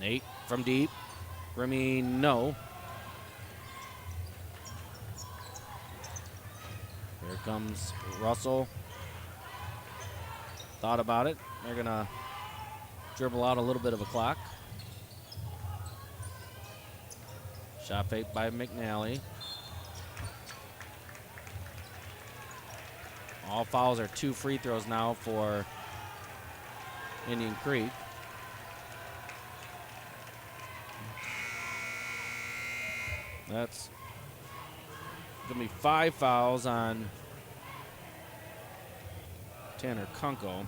Nate from deep. Grimmy, no. Here comes Russell. Thought about it. They're going to dribble out a little bit of a clock. Shot fake by McNally. All fouls are 2 free throws now for Indian Creek. That's going to be 5 fouls on Tanner Kunkel.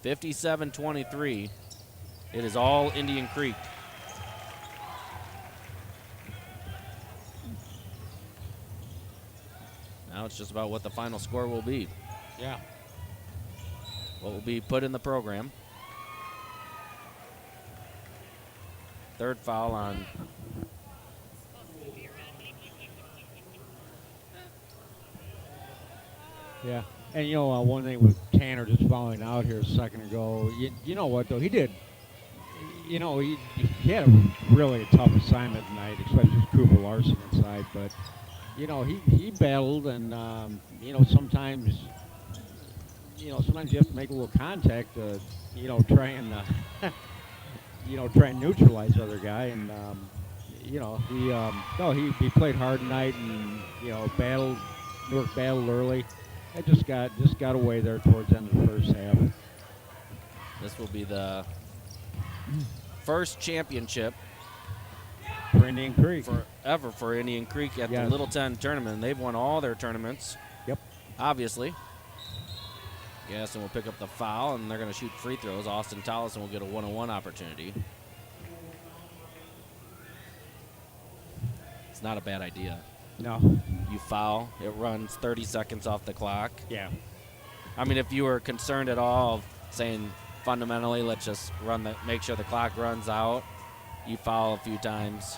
(57-23). It is all Indian Creek. Now it's just about what the final score will be. Yeah. What will be put in the program. Third foul on Yeah. And, you know, one thing with Tanner just falling out here a second ago, you know what, though? He did, you know, he had a really tough assignment tonight, especially with Cooper Larson inside. But, you know, he battled, and, you know, sometimes you have to make a little contact to, you know, try and, try and neutralize the other guy. And, you know, he played hard tonight and, you know, Newark battled early. I just got away there towards the end of the first half. This will be the first championship For Indian Creek. forever for Indian Creek at Yes. the Little 10 tournament. They've won all their tournaments. Yep. Obviously. Gaston will pick up the foul, and they're going to shoot free throws. Austin Tollison will get a 1-on-1 opportunity. It's not a bad idea. No. You foul, it runs 30 seconds off the clock. Yeah. I mean, if you were concerned at all of saying fundamentally, let's just make sure the clock runs out, you foul a few times.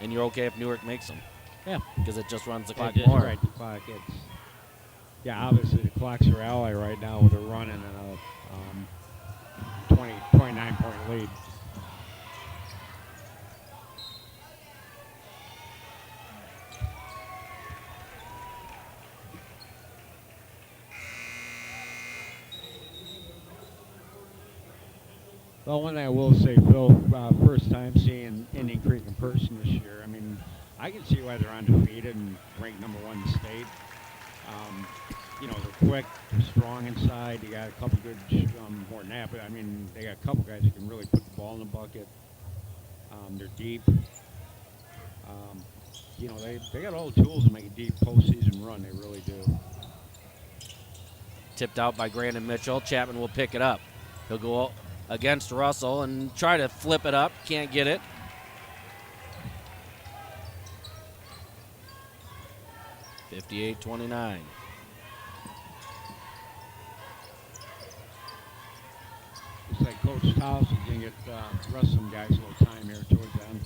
And you're okay if Newark makes them. Yeah. Because it just runs the clock It more. is right, the clock. Obviously the clock's your ally right now with a run and a 29-point lead. Well, one thing I will say, Phil, first time seeing Indian Creek in person this year. I mean, I can see why they're undefeated and ranked number 1 in the state. You know, they're quick, they're strong inside. They got a couple good, more than that, but I mean, they got a couple guys that can really put the ball in the bucket. They're deep. You know, they got all the tools to make a deep postseason run. They really do. Tipped out by Grandin Mitchell. Chapman will pick it up. He'll go against Russell and try to flip it up. Can't get it. (58-29). Looks like Coach Towson's going to get the rest of some guys a little time here towards the end.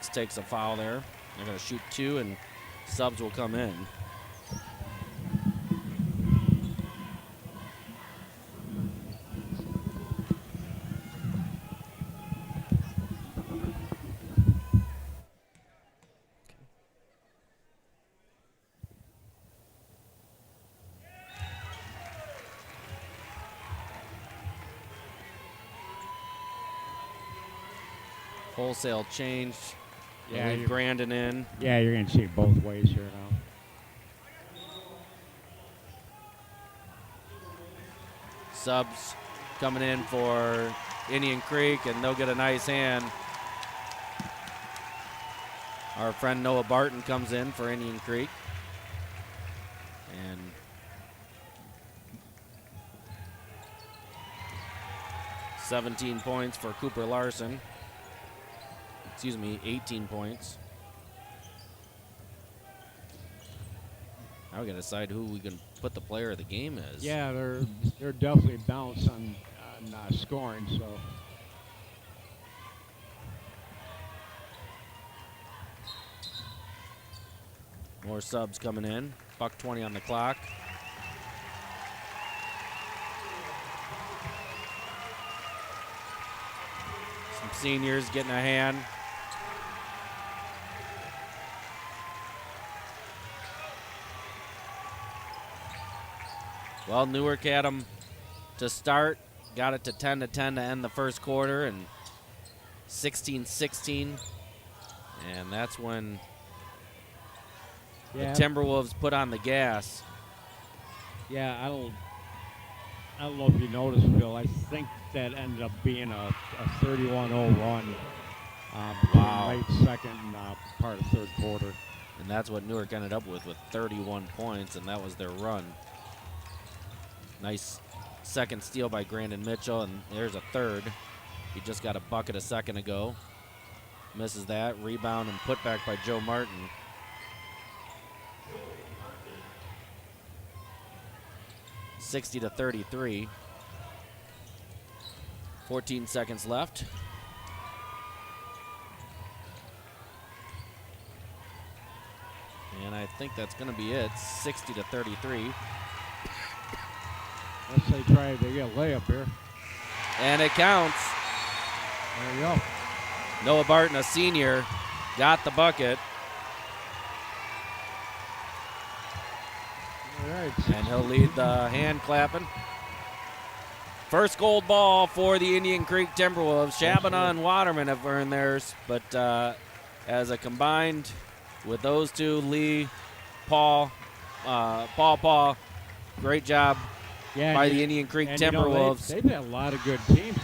Brooks takes a foul there. They're going to shoot 2, and subs will come in. Wholesale change. Yeah, Leave Grandin in. Yeah, you're going to see it both ways here now. Subs coming in for Indian Creek, and they'll get a nice hand. Our friend Noah Barton comes in for Indian Creek. And $17 points for Cooper Larson. Excuse me, 18 points. Now we got to decide who we can put the player of the game as. Yeah, they're definitely balanced on scoring. So more subs coming in. $1:20 on the clock. Some seniors getting a hand. Well, Newark had them to start, got it to 10-10 to end the first quarter, and 16-16. And that's when the Timberwolves put on the gas. Yeah, I don't know if you noticed, Bill. I think that ended up being a 31-0 run between late second and part of third quarter. And that's what Newark ended up with 31 points, and that was their run. Nice second steal by Grandin Mitchell, and there's a third. He just got a bucket a second ago. Misses that. Rebound and put back by Joe Martin. $60-33. 14 seconds left. And I think that's going to be it. 60-33. Let's say try to get a layup here. And it counts. There you go. Noah Barton, a senior, got the bucket. All right. And he'll lead the hand clapping. First gold ball for the Indian Creek Timberwolves. Shabana and Waterman have earned theirs, but as a combined with those two, Lee, Paul, great job by the Indian Creek Timberwolves. They've had a lot of good teams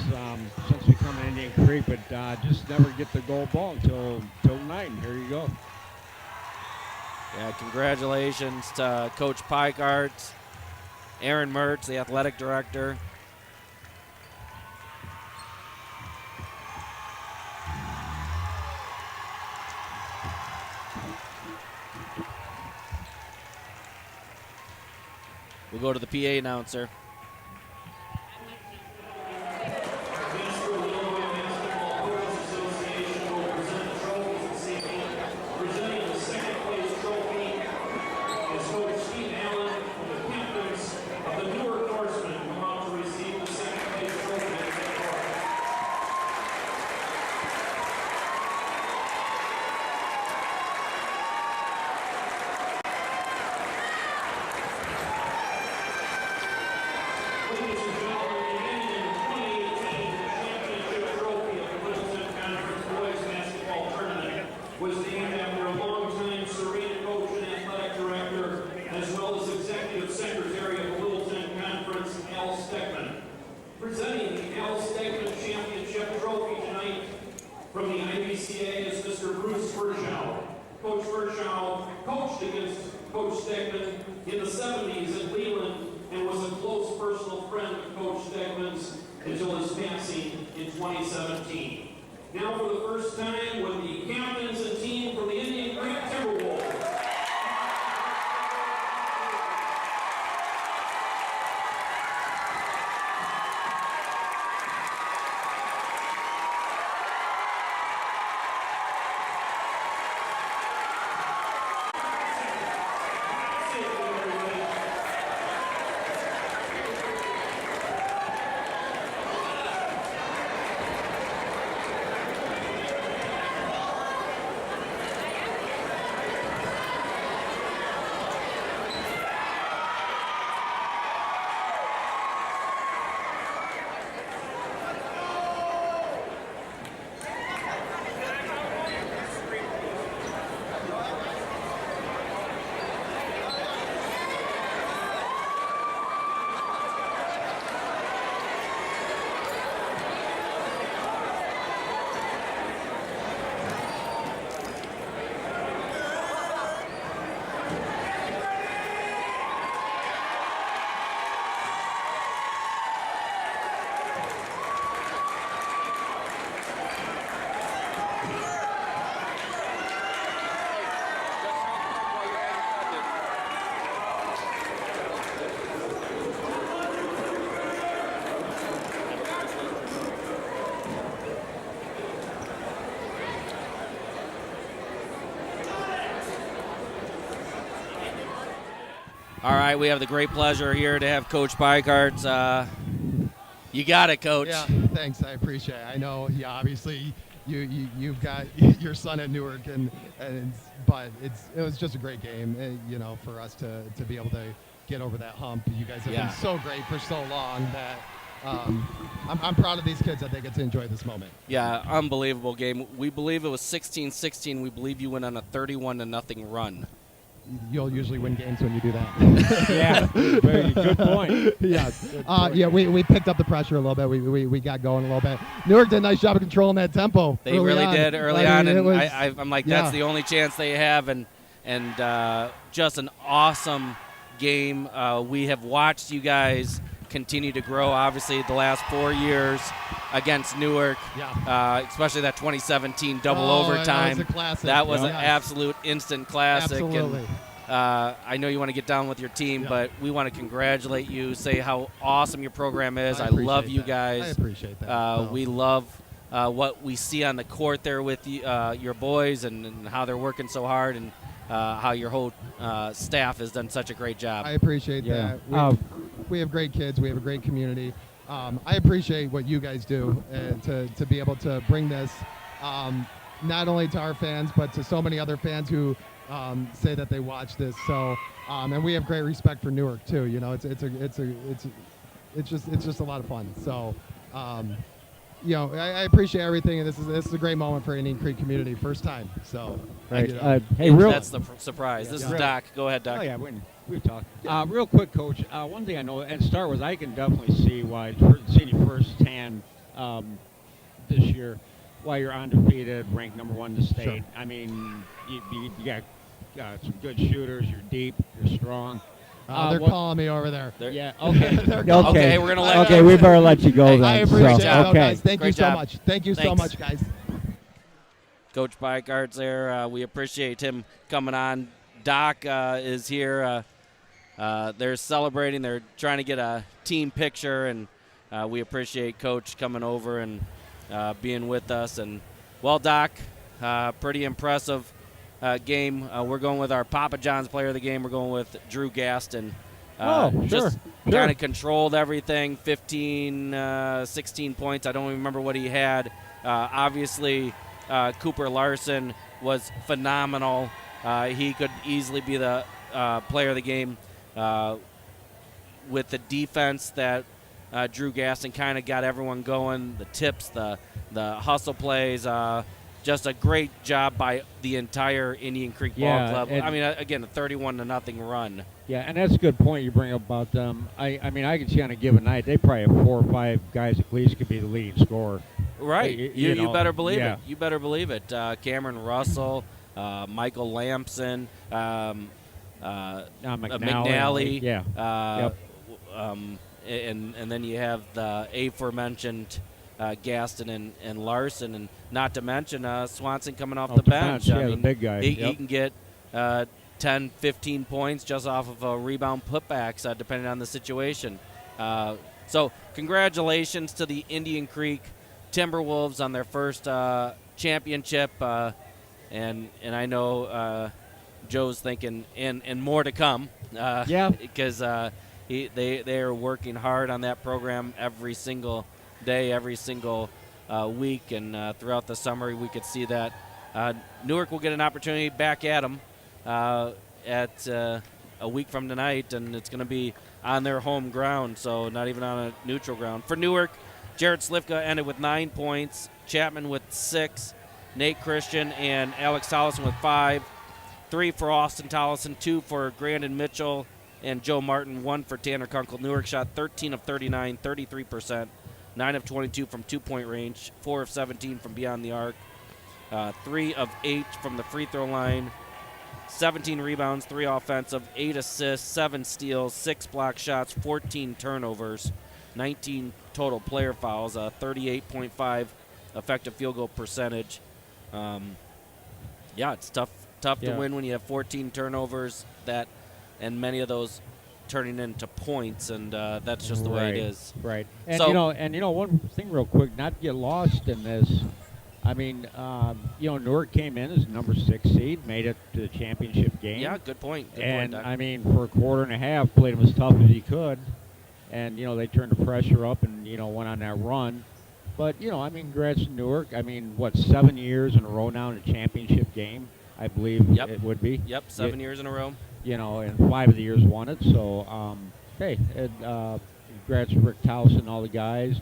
since becoming Indian Creek, but just never get the gold ball until tonight. And here you go. Yeah, congratulations to Coach Pikart, Aaron Mertz, the athletic director. We'll go to the PA announcer. Now for the first time with the captains and team from the Indian Creek Timberwolves. All right, we have the great pleasure here to have Coach Bycards. You got it, Coach. Yeah, thanks. I appreciate it. I know, yeah, obviously you've got your son at Newark, but it was just a great game, for us to be able to get over that hump. You guys have been so great for so long that I'm proud of these kids that they get to enjoy this moment. Yeah, unbelievable game. We believe it was 16-16. We believe you went on a 31-0 run. You'll usually win games when you do that. Yeah, very good point. Yeah, we picked up the pressure a little bit. We got going a little bit. Newark did a nice job of controlling that tempo. They really did early on, and I'm like, that's yeah. the only chance they have, and just an awesome game. We have watched you guys continue to grow, obviously, the last 4 years against Newark, especially that 2017 double overtime. That was a classic. That was an absolute instant classic. Absolutely. And I know you want to get down with your team, but we want to congratulate you, say how awesome your program is. I love you guys. I appreciate that. We love what we see on the court there with you, your boys and how they're working so hard, and how your whole staff has done such a great job. I appreciate that. We have great kids. We have a great community. I appreciate what you guys do to be able to bring this not only to our fans, but to so many other fans who say that they watch this. So, and we have great respect for Newark too. It's just a lot of fun. So, I appreciate everything, and this is a great moment for Indian Creek community, first time. So, right. Hey, that's the surprise. This is Doc. Go ahead, Doc. Oh yeah, we've talked. Real quick, Coach. One thing I know, and start with, I can definitely see why seeing you firsthand this year, why you're undefeated, ranked number 1 in the state. Sure. I mean, you got some good shooters. You're deep. You're strong. They're calling me over there. Yeah. Okay. Okay, we're gonna let. Okay, we better let you go then. I appreciate it. Okay. Guys. Thank Great you so job. much. Thank you so Thanks. much, guys. Coach Bycards there. We appreciate him coming on. Doc is here. They're celebrating. They're trying to get a team picture, and we appreciate Coach coming over and being with us. And, well, Doc, pretty impressive game. We're going with our Papa John's player of the game. We're going with Drew Gaston. Just kind of controlled everything, 15, 16 points. I don't even remember what he had. Obviously, Cooper Larson was phenomenal. He could easily be the player of the game with the defense that Drew Gaston kind of got everyone going, the tips, the hustle plays. Just a great job by the entire Indian Creek Ball Club. I mean, again, a 31-0 run. Yeah, and that's a good point you bring up about them. I mean, I can see on a given night they probably have 4 or 5 guys at least could be the leading scorer. Right. You better believe yeah. it. You better believe it. Cameron Russell, Michael Lampson, McNally. Yeah. And then you have the aforementioned Gaston and Larson, and not to mention Swanson coming off the bench. Yeah, the big guy. He can get 10, 15 points just off of rebound putbacks, depending on the situation. So congratulations to the Indian Creek Timberwolves on their first championship, and I know Joe's thinking and more to come. Because they are working hard on that program every single day, every single week, and throughout the summer we could see that. Newark will get an opportunity back at them at a week from tonight, and it's going to be on their home ground, so not even on a neutral ground. For Newark, Jared Slifka ended with 9 points, Chapman with 6, Nate Christian and Alex Tollison with 5, 3 for Austin Tollison, 2 for Grandin Mitchell and Joe Martin, 1 for Tanner Kunkel. Newark shot 13 of 39, 33%, 9 of 22 from two-point range, 4 of 17 from beyond the arc, 3 of 8 from the free throw line, 17 rebounds, 3 offensive, 8 assists, 7 steals, 6 block shots, 14 turnovers, 19 total player fouls, 38.5 effective field goal percentage. It's tough to win when you have 14 turnovers, and many of those turning into points, and that's just the way it is. Right. And so, one thing real quick, not to get lost in this. I mean, Newark came in as number 6 seed, made it to the championship game. Yeah, good point. Good And, point, Doc. I mean, for a quarter and a half, played them as tough as he could. And, they turned the pressure up and, went on that run. But, congrats to Newark. I mean, 7 years in a row now in a championship game, I believe Yep. it would be. Yep, 7 years in a row. And 5 of the years won it. So, hey, congrats to Rick Towson and all the guys.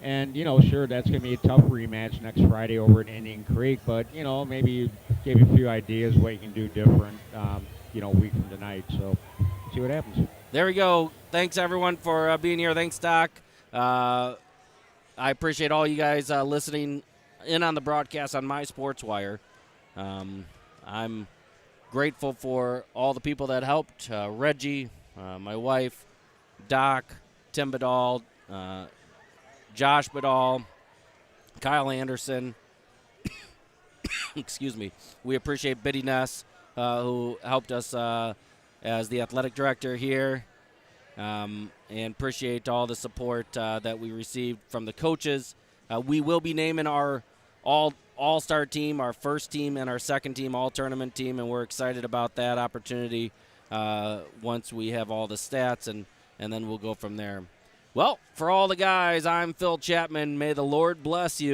And, sure, that's going to be a tough rematch next Friday over at Indian Creek. But, maybe you gave you a few ideas what you can do different, a week from tonight. So, see what happens. There we go. Thanks, everyone, for being here. Thanks, Doc. I appreciate all you guys listening in on the broadcast on My Sports Wire. I'm grateful for all the people that helped. Reggie, my wife, Doc, Tim Badal, Josh Badal, Kyle Anderson. Excuse me. We appreciate Biddy Ness, who helped us as the athletic director here, and appreciate all the support that we received from the coaches. We will be naming our all-star team, our first team, and our second team all-tournament team, and we're excited about that opportunity once we have all the stats, and then we'll go from there. Well, for all the guys, I'm Phil Chapman. May the Lord bless you.